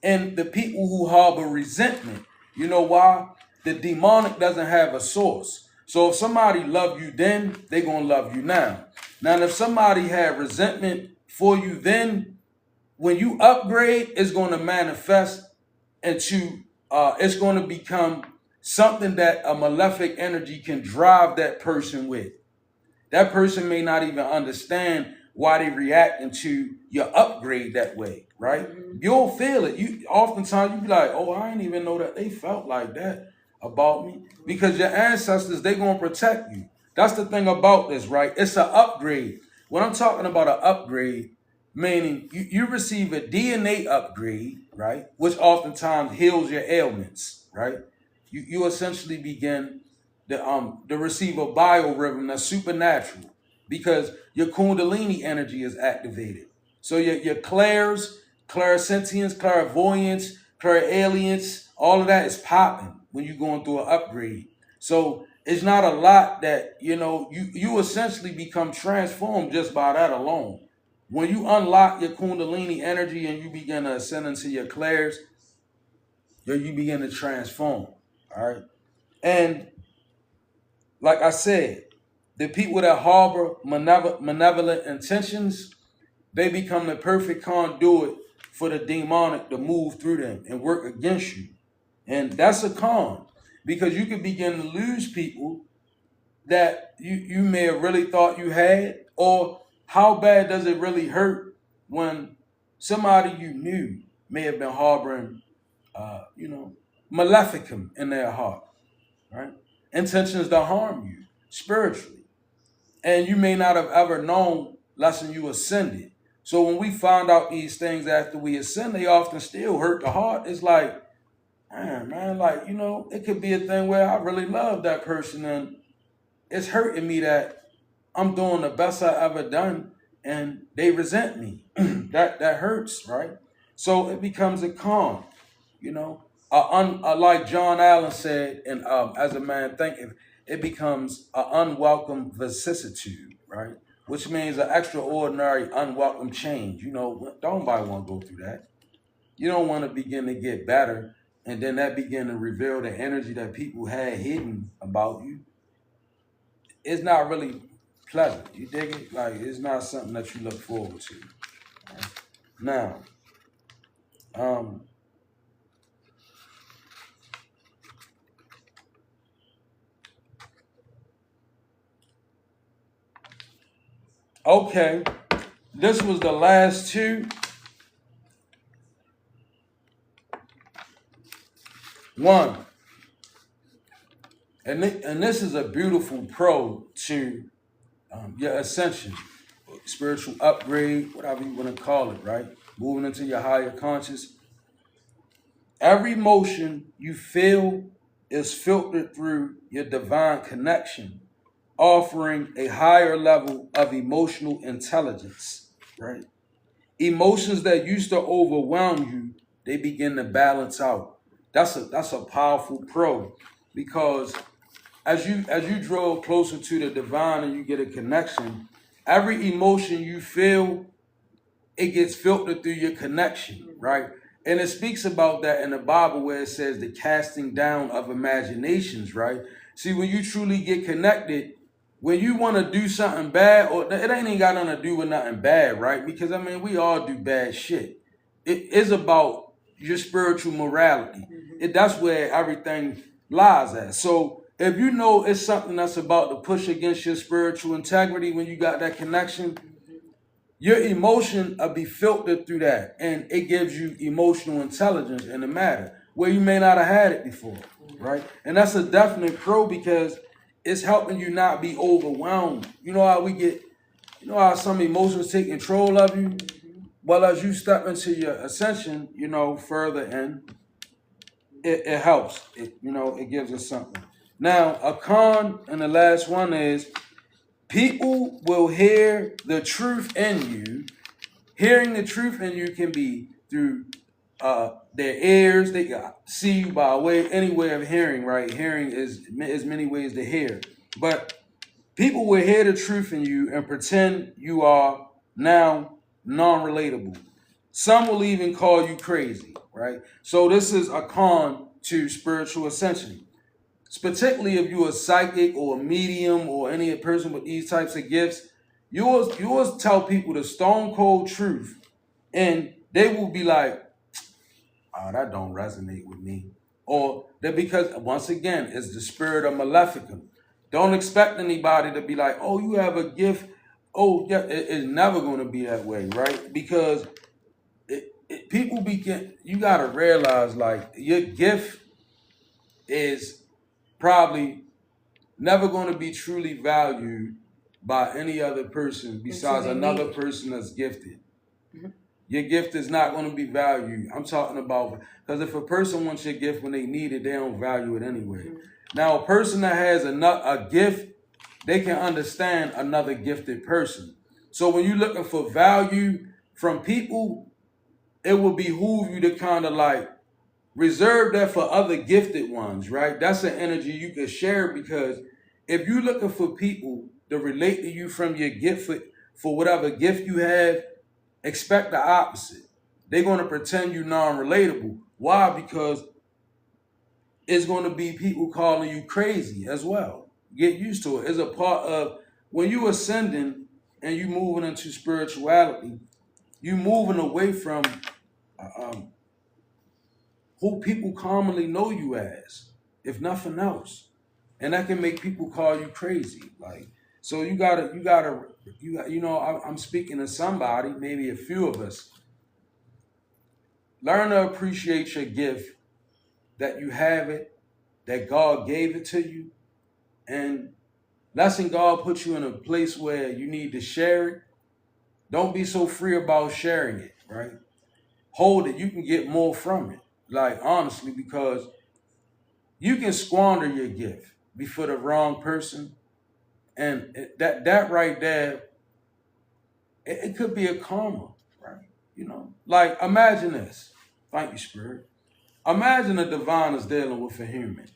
in the people who harbor resentment. You know why? The demonic doesn't have a source. So if somebody loved you then, they're going to love you now. Now, if somebody had resentment for you then, when you upgrade, it's going to manifest into, it's going to become something that a malefic energy can drive that person with. That person may not even understand why they reacting to your upgrade that way, right? You'll feel it. Oftentimes you be like, I didn't even know that they felt like that. about me, because your ancestors, they gonna protect you. That's the thing about this, right? It's an upgrade. When I'm talking about an upgrade, meaning you receive a DNA upgrade, right? Which oftentimes heals your ailments, right? You essentially begin to receive a biorhythm that's supernatural because your kundalini energy is activated. So your clairs, clairsentience, clairvoyance, clairalience, all of that is popping when you're going through an upgrade. So it's not a lot that, you essentially become transformed just by that alone. When you unlock your kundalini energy and you begin to ascend into your clairs, you begin to transform. All right. And like I said, the people that harbor malevolent intentions, they become the perfect conduit for the demonic to move through them and work against you. And that's a con, because you can begin to lose people that you may have really thought you had. Or how bad does it really hurt when somebody you knew may have been harboring, maleficum in their heart, right? Intentions to harm you spiritually. And you may not have ever known lest you ascended. So when we find out these things after we ascend, they often still hurt the heart. It's like, man, like, it could be a thing where I really love that person and it's hurting me that I'm doing the best I ever done and they resent me. that hurts, right? So it becomes a con, like John Allen said, and as a man thinketh, it becomes an unwelcome vicissitude, right? Which means an extraordinary, unwelcome change. Don't nobody want to go through that. You don't want to begin to get better, and then that begin to reveal the energy that people had hidden about you. It's not really pleasant. You dig it? Like, it's not something that you look forward to. Right? Now, okay, this was the last two. One, and this is a beautiful pro to your ascension, spiritual upgrade, whatever you want to call it, right? Moving into your higher conscious. Every emotion you feel is filtered through your divine connection, offering a higher level of emotional intelligence, right? Emotions that used to overwhelm you, they begin to balance out. That's a powerful pro, because as you draw closer to the divine and you get a connection, every emotion you feel, it gets filtered through your connection, right? And it speaks about that in the Bible where it says the casting down of imaginations, right? See, when you truly get connected, when you want to do something bad, or it ain't even got nothing to do with nothing bad, right? Because we all do bad shit. It is about your spiritual morality. That's where everything lies at. So if you know it's something that's about to push against your spiritual integrity, when you got that connection, your emotion will be filtered through that, and it gives you emotional intelligence in the matter where you may not have had it before, right? And that's a definite pro, because it's helping you not be overwhelmed. You know how some emotions take control of you? Well, as you step into your ascension, further in, it helps. It gives us something. Now, a con, and the last one is, people will hear the truth in you. Hearing the truth in you can be through their ears. They see you by any way of hearing, right? Hearing is many ways to hear. But people will hear the truth in you and pretend you are now non-relatable. Some will even call you crazy, right? So this is a con to spiritual ascension. Particularly if you're a psychic or a medium or any person with these types of gifts, you always tell people the stone cold truth, and they will be like, "Oh, that don't resonate with me," or that, because once again, it's the spirit of maleficum. Don't expect anybody to be like, "Oh, you have a gift." Oh, yeah, it's never going to be that way, right? Because you got to realize, like, your gift is probably never going to be truly valued by any other person besides another person that's gifted. Your gift is not going to be valued. I'm talking about, because if a person wants your gift when they need it, they don't value it anyway. Now, a person that has a gift, they can understand another gifted person. So when you're looking for value from people, it will behoove you to kind of like reserve that for other gifted ones, right? That's an energy you can share, because if you're looking for people to relate to you from your gift for whatever gift you have, expect the opposite. They're going to pretend you non-relatable. Why? Because it's going to be people calling you crazy as well. Get used to it. It's a part of when you ascending and you moving into spirituality, you moving away from who people commonly know you as, if nothing else. And that can make people call you crazy. Like, so you gotta, I'm speaking to somebody, maybe a few of us. Learn to appreciate your gift, that you have it, that God gave it to you, and letting God put you in a place where you need to share it. Don't be so free about sharing it, right? Hold it. You can get more from it. Like, honestly, because you can squander your gift before the wrong person. And that right there, it could be a karma, right? Like, imagine this. Thank you, Spirit. Imagine a divine is dealing with a human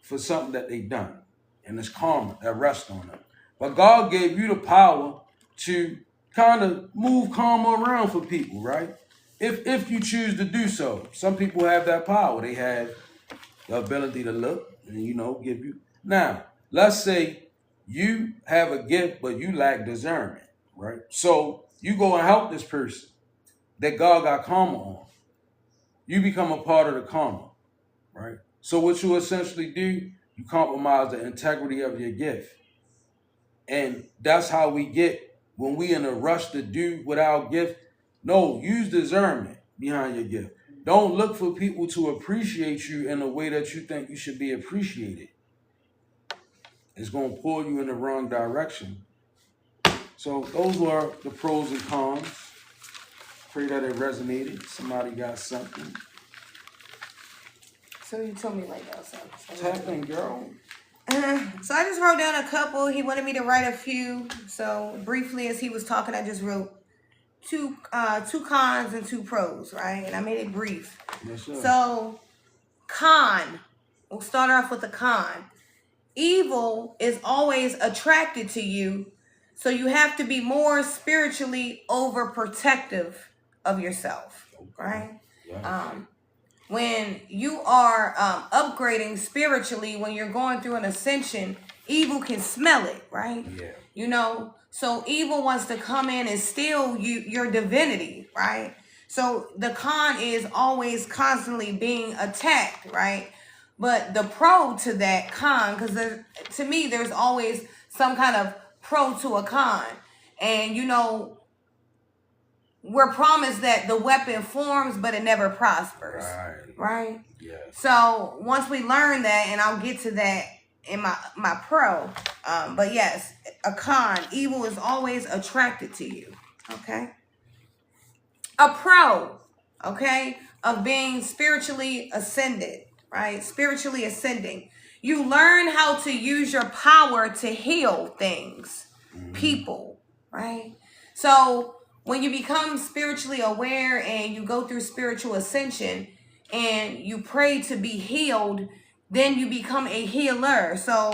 for something that they done, and it's karma that rests on them. But God gave you the power to kind of move karma around for people, right? If you choose to do so. Some people have that power. They have the ability to look and, give you. Now, let's say you have a gift, but you lack discernment, right? So you go and help this person that God got karma on. You become a part of the karma, right? So what you essentially do, you compromise the integrity of your gift. And that's how we get when we in a rush to do with our gift. No, use discernment behind your gift. Don't look for people to appreciate you in a way that you think you should be appreciated. It's going to pull you in the wrong direction. So those were the pros and cons. Pray that it resonated. Somebody got something. So you told me like that. So Tap in, girl. So I just wrote down a couple. He wanted me to write a few. So briefly, as he was talking, I just wrote two cons and two pros, right? And I made it brief. Yes, sir. So con. We'll start off with the con. Evil is always attracted to you, so you have to be more spiritually overprotective of yourself, right? Yeah. When you are upgrading spiritually, when you're going through an ascension, evil can smell it, right? Yeah. So evil wants to come in and steal your divinity, right? So the con is always constantly being attacked, right? But the pro to that con, because to me, there's always some kind of pro to a con. And, we're promised that the weapon forms, but it never prospers. Right? Yeah. So once we learn that, and I'll get to that in my pro, but yes, a con, evil is always attracted to you. Okay? A pro, okay, of being spiritually ascended, right? Spiritually ascending. You learn how to use your power to heal things, people, right? So when you become spiritually aware and you go through spiritual ascension and you pray to be healed, then you become a healer. So,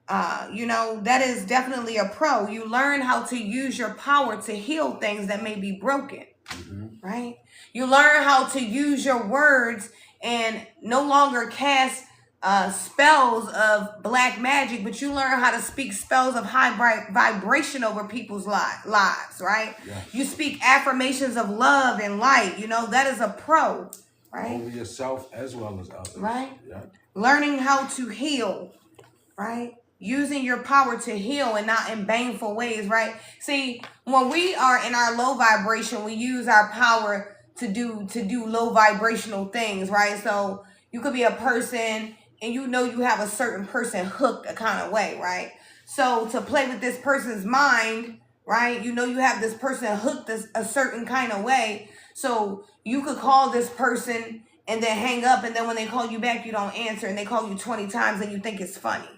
that is definitely a pro. You learn how to use your power to heal things that may be broken, right? You learn how to use your words and no longer cast spells of black magic, but you learn how to speak spells of high vibration over people's lives, right? Yes. You speak affirmations of love and light. That is a pro, right? Over yourself as well as others. Right? Yeah. Learning how to heal, right? Using your power to heal and not in baneful ways, right? See, when we are in our low vibration, we use our power to do low vibrational things, right? So you could be a person and you know you have a certain person hooked a kind of way, right? So to play with this person's mind, right? You know you have this person hooked a certain kind of way. So you could call this person and then hang up, and then when they call you back, you don't answer, and they call you 20 times and you think it's funny,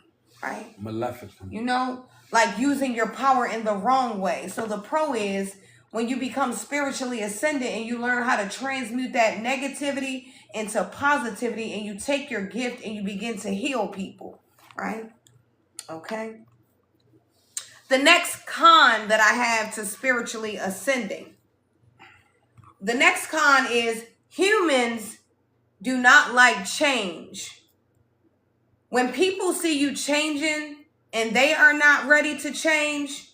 right? Maleficent. You know, like using your power in the wrong way. So the pro is when you become spiritually ascendant and you learn how to transmute that negativity into positivity, and you take your gift and you begin to heal people, right? Okay. The next con that I have to spiritually ascending. The next con is humans do not like change. When people see you changing and they are not ready to change,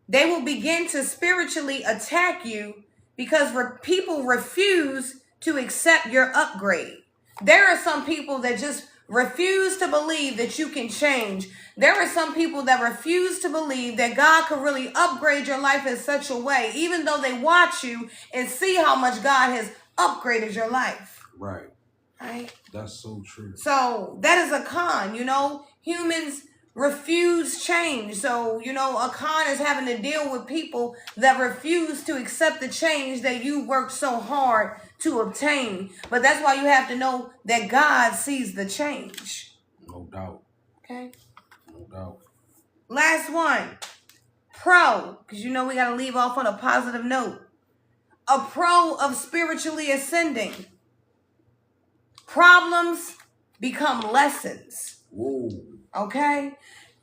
they will begin to spiritually attack you because people refuse to accept your upgrade. There are some people that just refuse to believe that you can change. There are some people that refuse to believe that God could really upgrade your life in such a way, even though they watch you and see how much God has upgraded your life. Right. Right? That's so true. So that is a con, you know. Humans refuse change. So, you know, a con is having to deal with people that refuse to accept the change that you worked so hard to obtain. But that's why you have to know that God sees the change. No doubt. Okay. No doubt. Last one. Pro, because you know we got to leave off on a positive note. A pro of spiritually ascending. Problems become lessons. Whoa. Okay?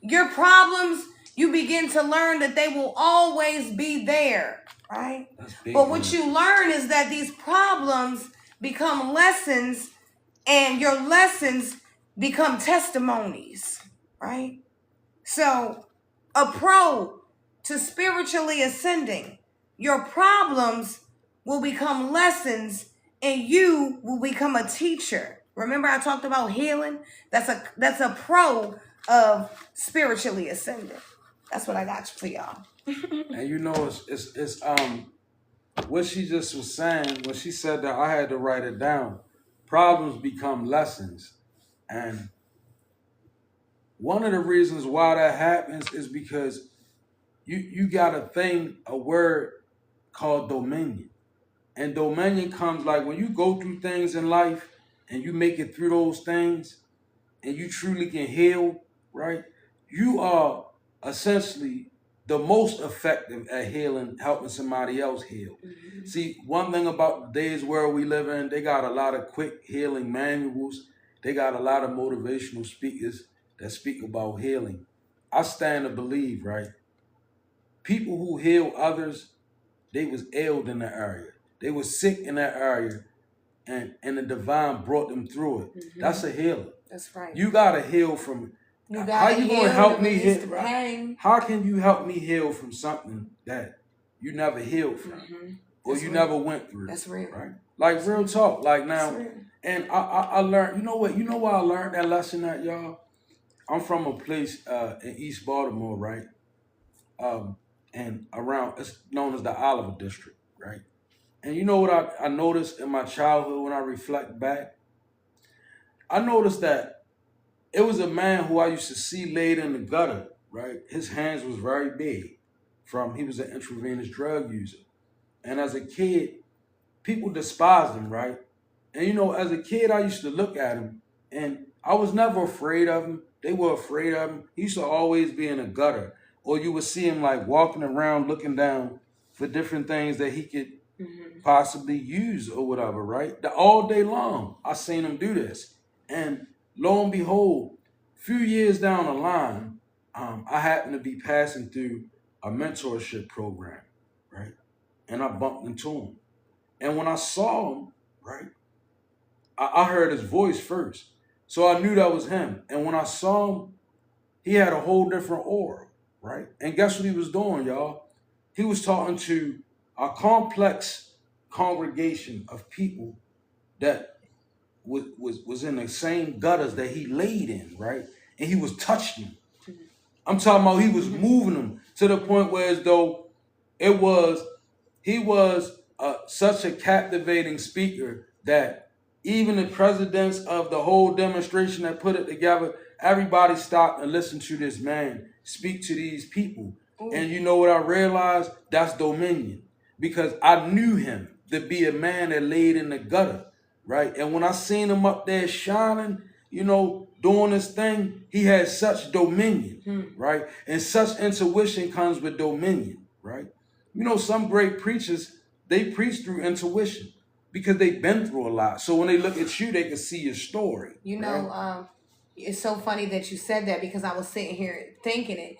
Your problems, you begin to learn that they will always be there, right? But what you learn is that these problems become lessons, and your lessons become testimonies, right? So, a pro to spiritually ascending, your problems will become lessons and you will become a teacher. Remember I talked about healing? That's a pro of spiritually ascending. That's what I got for y'all. And you know, it's what she just was saying when she said that, I had to write it down. Problems become lessons. And one of the reasons why that happens is because you got a word called dominion. And dominion comes like when you go through things in life and you make it through those things and you truly can heal, right? You are essentially the most effective at healing, helping somebody else heal. Mm-hmm. See, one thing about today's world we live in, they got a lot of quick healing manuals. They got a lot of motivational speakers that speak about healing. I stand to believe, right? People who heal others, they was ailed in that area. They were sick in that area, and the divine brought them through it. Mm-hmm. That's a healer. That's right. You gotta heal from. How you gonna help me heal? How can you help me heal from something that you never healed from, or you never went through? That's real, right? Like real talk. Like now, and I learned. You know what? You know why I learned that lesson, that y'all. I'm from a place in East Baltimore, right? And around, it's known as the Oliver District, right? And you know what I noticed in my childhood when I reflect back? I noticed that it was a man who I used to see laid in the gutter, right? His hands was very big he was an intravenous drug user. And as a kid, people despised him, right? And you know, as a kid, I used to look at him and I was never afraid of him. They were afraid of him. He used to always be in a gutter. Or you would see him like walking around looking down for different things that he could possibly use or whatever, right? All day long, I seen him do this. And lo and behold, a few years down the line, I happened to be passing through a mentorship program, right? And I bumped into him. And when I saw him, right, I heard his voice first. So I knew that was him. And when I saw him, he had a whole different aura, right? And guess what he was doing, y'all? He was talking to a complex congregation of people that was in the same gutters that he laid in, right? And he was touching them. I'm talking about he was moving them to the point where as though he was such a captivating speaker that Even the presidents of the whole demonstration that put it together, everybody stopped and listened to this man speak to these people. Ooh. And you know what I realized? That's dominion. Because I knew him to be a man that laid in the gutter, right? And when I seen him up there shining, doing this thing, he had such dominion, right? And such intuition comes with dominion, right? Some great preachers, they preach through intuition because they've been through a lot. So when they look at you, they can see your story. Right? It's so funny that you said that, because I was sitting here thinking it.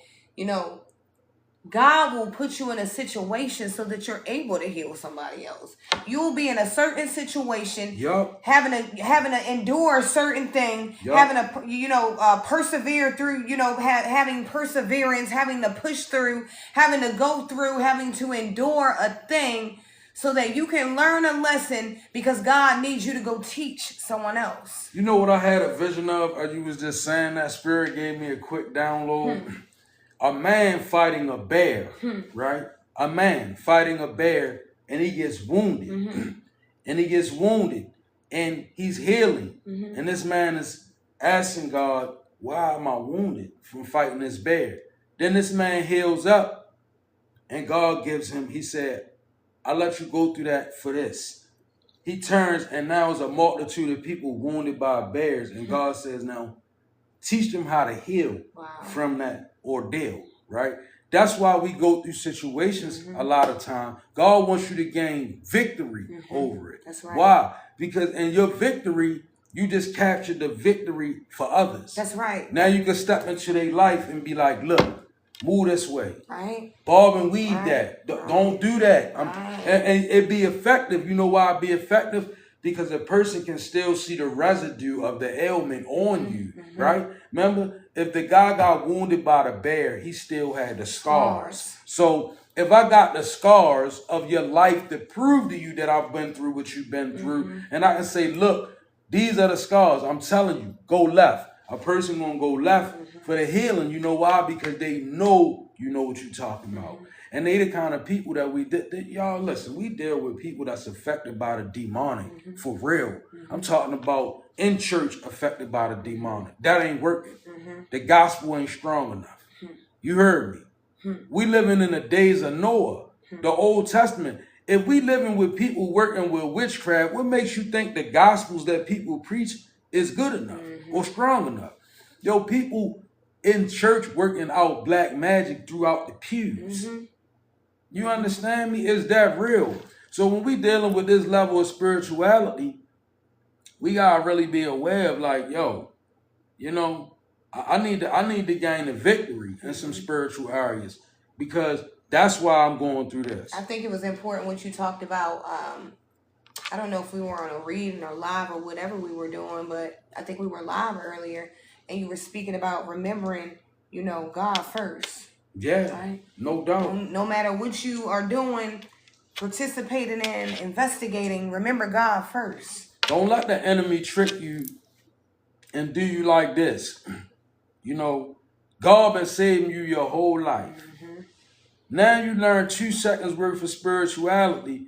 God will put you in a situation so that you're able to heal somebody else. You'll be in a certain situation, having to endure a certain thing, having to persevere through, having perseverance, having to push through, having to go through, having to endure a thing so that you can learn a lesson, because God needs you to go teach someone else. You know what I had a vision of? As you was just saying that, Spirit gave me a quick download. A man fighting a bear, right? A man fighting a bear, and he gets wounded. And he gets wounded, and he's healing. And this man is asking God, why am I wounded from fighting this bear? Then this man heals up, and God gives him, he said, I let you go through that for this. He turns, and now is a multitude of people wounded by bears. And God says, now, teach them how to heal from that ordeal, right? That's why we go through situations a lot of time. God wants you to gain victory over it. That's right. Why? Because in your victory, you just captured the victory for others. That's right. Now you can step into their life and be like, look, move this way. Right. Bob and weed that. Don't do that. And it be effective. You know why it be effective? Because a person can still see the residue of the ailment on you, right? Remember, if the guy got wounded by the bear, he still had the scars. So if I got the scars of your life to prove to you that I've been through what you've been through, and I can say, look, these are the scars. I'm telling you, go left. A person gonna go left for the healing. You know why? Because they know you know what you're talking about. And they the kind of people that y'all listen, we deal with people that's affected by the demonic, for real. I'm talking about in church affected by the demonic. That ain't working. The gospel ain't strong enough. You heard me. We living in the days of Noah, the Old Testament. If we living with people working with witchcraft, what makes you think the gospels that people preach is good enough or strong enough? Yo, people in church working out black magic throughout the pews. You understand me? Is that real? So when we dealing with this level of spirituality, we gotta really be aware of like, yo, I need to gain a victory in some spiritual areas, because that's why I'm going through this. I think it was important what you talked about. I don't know if we were on a reading or live or whatever we were doing, but I think we were live earlier, and you were speaking about remembering, God first. Yeah, right? No doubt. No matter what you are doing, participating in, investigating, remember God first. Don't let the enemy trick you and do you like this. God been saving you your whole life. Now you learn 2 seconds worth of spirituality.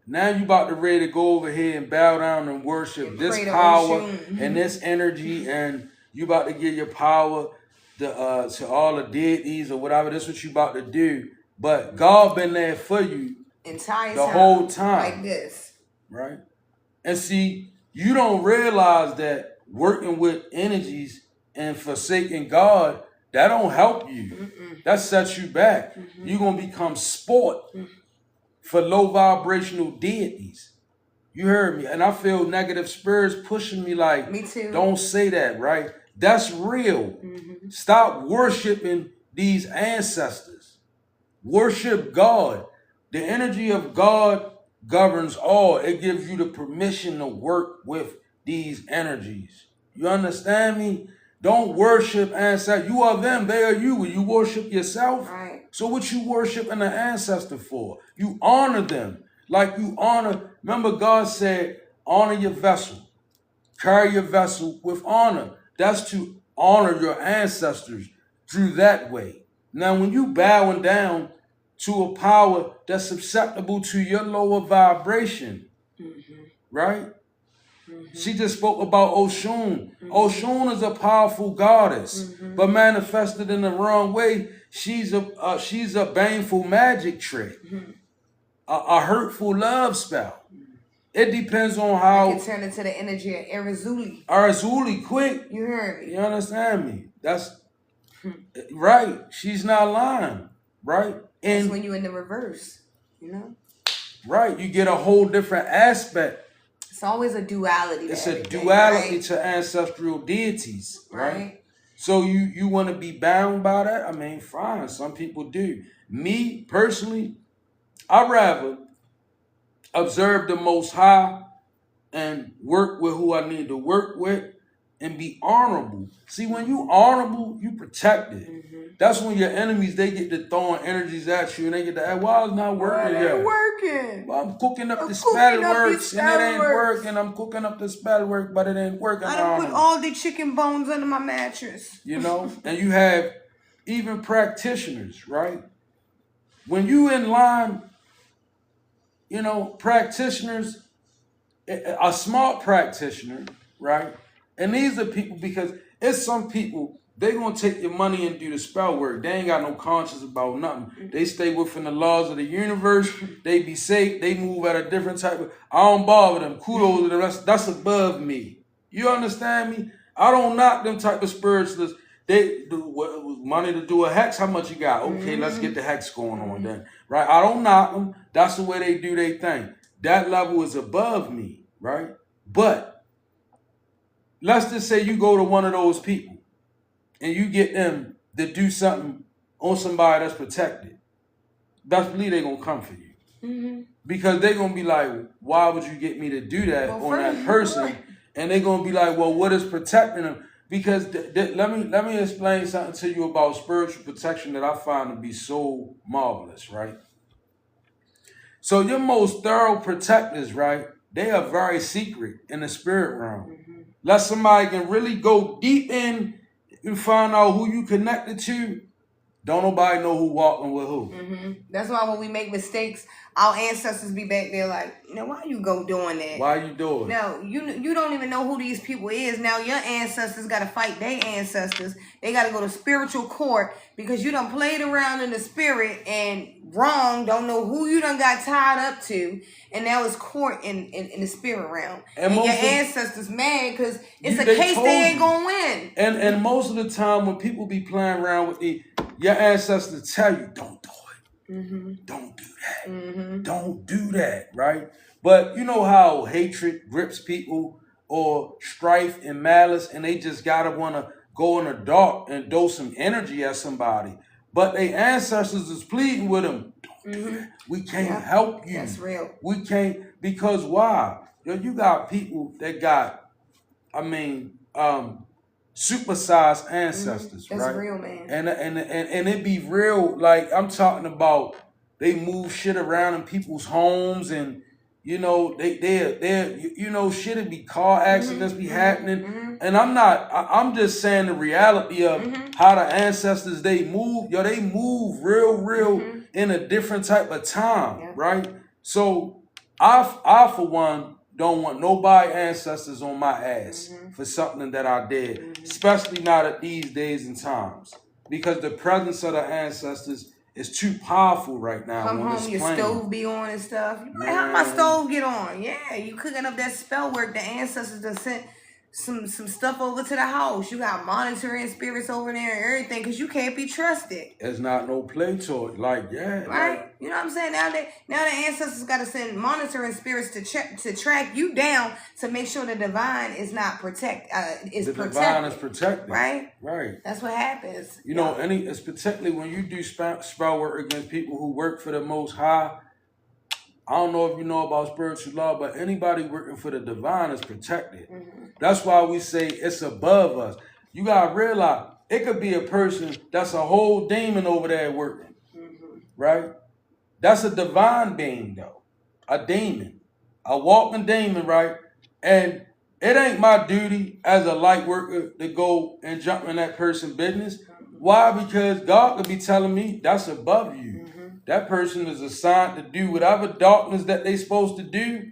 Now you about to ready to go over here and bow down and worship this power and this energy, and you about to give your power to all the deities or whatever. That's what you about to do. But God been there for you the whole time. Like this. Right? And see, you don't realize that working with energies and forsaking God, that don't help you. That sets you back. You're going to become sport for low vibrational deities. You heard me. And I feel negative spirits pushing me like, me too. Don't say that, right? That's real. Stop worshiping these ancestors. Worship God. The energy of God governs all. It gives you the permission to work with these energies. You understand me? Don't worship ancestors. You are them, they are you. Will you worship yourself? Right. So what you worshiping an ancestor for? You honor them. Like you honor, remember God said, honor your vessel. Carry your vessel with honor. That's to honor your ancestors through that way. Now, when you bowing down to a power that's susceptible to your lower vibration, right? She just spoke about Oshun. Oshun is a powerful goddess, but manifested in the wrong way, she's a baneful magic trick, a hurtful love spell. It depends on how. It can turn into the energy of Arizuli. Arizuli, quick. You heard me. You understand me? That's right. She's not lying, right? And that's when you in the reverse, you know. Right, you get a whole different aspect. It's always a duality. It's a duality, right? To ancestral deities, right? So you want to be bound by that? I mean, fine. Some people do. Me personally, I'd rather observe the Most High and work with who I need to work with and be honorable. See, when you honorable, you protect it. That's when your enemies, they get to throwing energies at you and they get to, why it's not working yet? It working. Well, I'm cooking up the spell works and it ain't working. I'm cooking up the spell work, but it ain't working. I done put all the chicken bones under my mattress. You know, and you have even practitioners, right? When you in line, you know, practitioners, a smart practitioner, right? And these are people, because it's some people, they gonna take your money and do the spell work. They ain't got no conscience about nothing. They stay within the laws of the universe. They be safe. They move at a different type of. I don't bother them. Kudos to them. That's above me. You understand me? I don't knock them type of spiritualists. They do money to do a hex. How much you got? Okay, let's get the hex going on then. Right? I don't knock them. That's the way they do their thing. That level is above me. Right? But let's just say you go to one of those people and you get them to do something on somebody that's protected. Best believe they're going to come for you. Because they're going to be like, why would you get me to do that on that person? And they're going to be like, well, what is protecting them? Because let me explain something to you about spiritual protection that I find to be so marvelous, right? So your most thorough protectors, right, they are very secret in the spirit realm. Let somebody can really go deep in and find out who you connected to. Don't nobody know who walking with who. That's why when we make mistakes, our ancestors be back there like, why you go doing that? Why you doing? No, you don't even know who these people is. Now your ancestors got to fight their ancestors. They got to go to spiritual court because you done played around in the spirit and wrong, don't know who you done got tied up to, and now it's court in the spirit realm. And your ancestors mad because it's a case they ain't gonna win. And most of the time when people be playing around with your ancestors tell you, don't do it. Don't do that. Don't do that, right? But you know how hatred grips people, or strife and malice, and they just gotta wanna go in the dark and throw some energy at somebody. But their ancestors is pleading with them. Don't do that. We can't help you. That's real. We can't, because why? You got people that got, supersized ancestors, That's right? real, man. And it be real, like I'm talking about, they move shit around in people's homes, and they shit'd be car accidents be happening. And I'm just saying the reality of how the ancestors, they move. They move real in a different type of time, right? So I for one don't want nobody ancestors on my ass for something that I did, especially not at these days and times, because the presence of the ancestors is too powerful right now. Come home, your stove be on and stuff. You how my stove get on? Yeah, you cooking up that spell work. The ancestors done sent some stuff over to the house. You got monitoring spirits over there and everything, because you can't be trusted. There's not no play to it. Right? You know what I'm saying? Now the ancestors got to send monitoring spirits to track you down to make sure the divine is not protected. The divine is protected. Right. That's what happens. It's particularly when you do spell work against people who work for the Most High. I don't know if you know about spiritual law, but anybody working for the divine is protected. That's why we say it's above us. You gotta realize it could be a person that's a whole demon over there working, right? That's a divine being, though. A demon. A walking demon, right? And it ain't my duty as a light worker to go and jump in that person's business. Why? Because God could be telling me that's above you. That person is assigned to do whatever darkness that they supposed to do.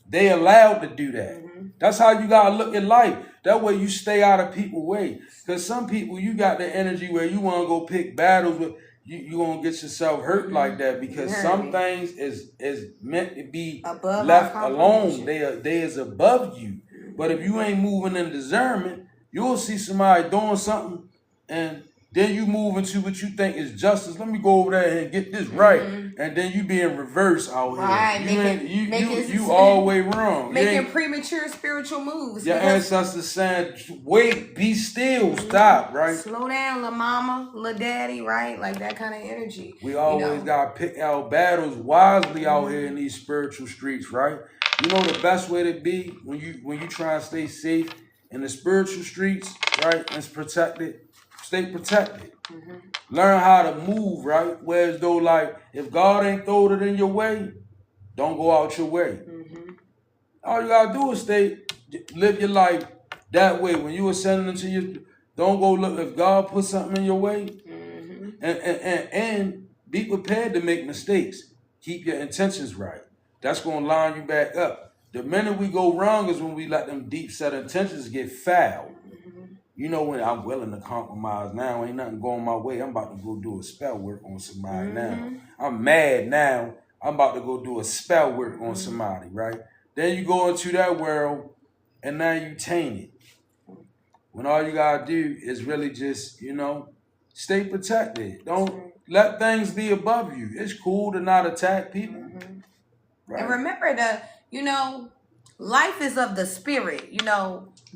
They allowed to do that. That's how you gotta look at life. That way you stay out of people's way. Because some people, you got the energy where you want to go pick battles with, you gonna get yourself hurt like that, because some things is meant to be above left alone. They is above you. But if you ain't moving in discernment, you'll see somebody doing something, and then you move into what you think is justice. Let me go over there and get this right, and then you be in reverse out here. You always wrong. Making premature spiritual moves. Your ancestors saying, "Wait, be still, stop." Right? Slow down, la mama, la daddy. Right? Like that kind of energy. We always gotta pick our battles wisely out here in these spiritual streets. Right? You know the best way to be when you try and stay safe in the spiritual streets, right? And protected. Stay protected. Learn how to move, right? Whereas though, like, if God ain't throwed it in your way, don't go out your way. All you gotta do is live your life that way. When you ascending into your, don't go look. If God put something in your way, and be prepared to make mistakes. Keep your intentions right. That's gonna line you back up. The minute we go wrong is when we let them deep set intentions get foul. You know, when I'm willing to compromise now, ain't nothing going my way. I'm about to go do a spell work on somebody now. I'm mad now. I'm about to go do a spell work on somebody, right? Then you go into that world, and now you taint it. When all you gotta do is really just, stay protected. Don't let things be above you. It's cool to not attack people. Right? And remember life is of the spirit.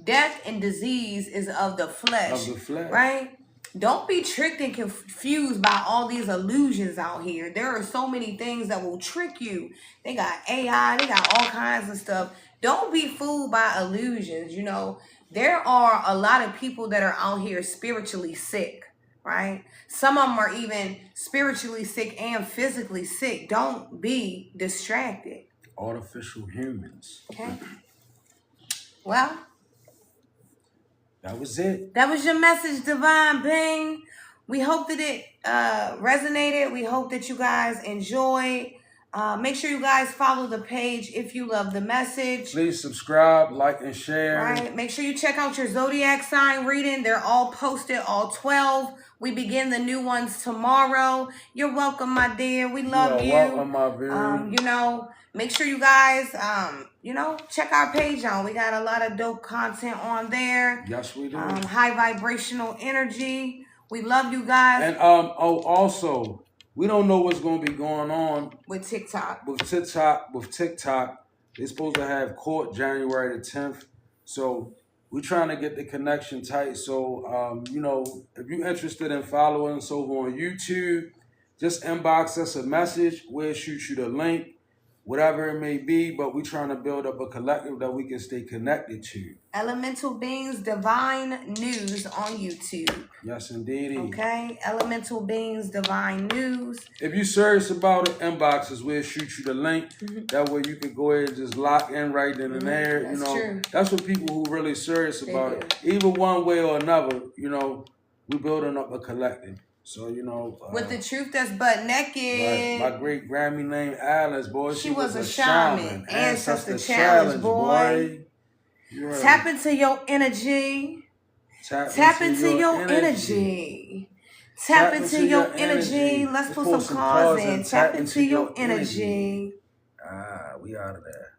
Death and disease is of the flesh. Right? Don't be tricked and confused by all these illusions out here. There are so many things that will trick you. They got AI, they got all kinds of stuff. Don't be fooled by illusions. There are a lot of people that are out here spiritually sick, right? Some of them are even spiritually sick and physically sick. Don't be distracted. Artificial humans. Okay. Well, that was it. That was your message, Divine Being. We hope that it resonated. We hope that you guys enjoyed. Make sure you guys follow the page if you love the message. Please subscribe, like, and share. Right. Make sure you check out your zodiac sign reading. They're all posted, all 12. We begin the new ones tomorrow. You're welcome, my dear. We love you. Welcome, my dear. Make sure you guys, check our page out. We got a lot of dope content on there. Yes, we do. High vibrational energy. We love you guys. And also, we don't know what's going to be going on with TikTok. With TikTok, they're supposed to have court January the 10th. So we're trying to get the connection tight. So, if you're interested in following us over on YouTube, just inbox us a message. We'll shoot you the link, whatever it may be. But we're trying to build up a collective that we can stay connected to. Elemental Beings Divine News on YouTube. Yes, indeed. Okay, Elemental Beings Divine News. If you're serious about it, inbox us. We'll shoot you the link. That way you can go ahead and just lock in right then and there. That's true. That's what people who really serious about it. Either one way or another, we're building up a collective. So, with the truth that's butt naked. My great Grammy named Alice, boy. She was a shaman. Ancestor challenge, boy. Tap into your energy. Tap into your energy. Tap into your energy. Let's put some cards in. Tap into your energy. We out of there.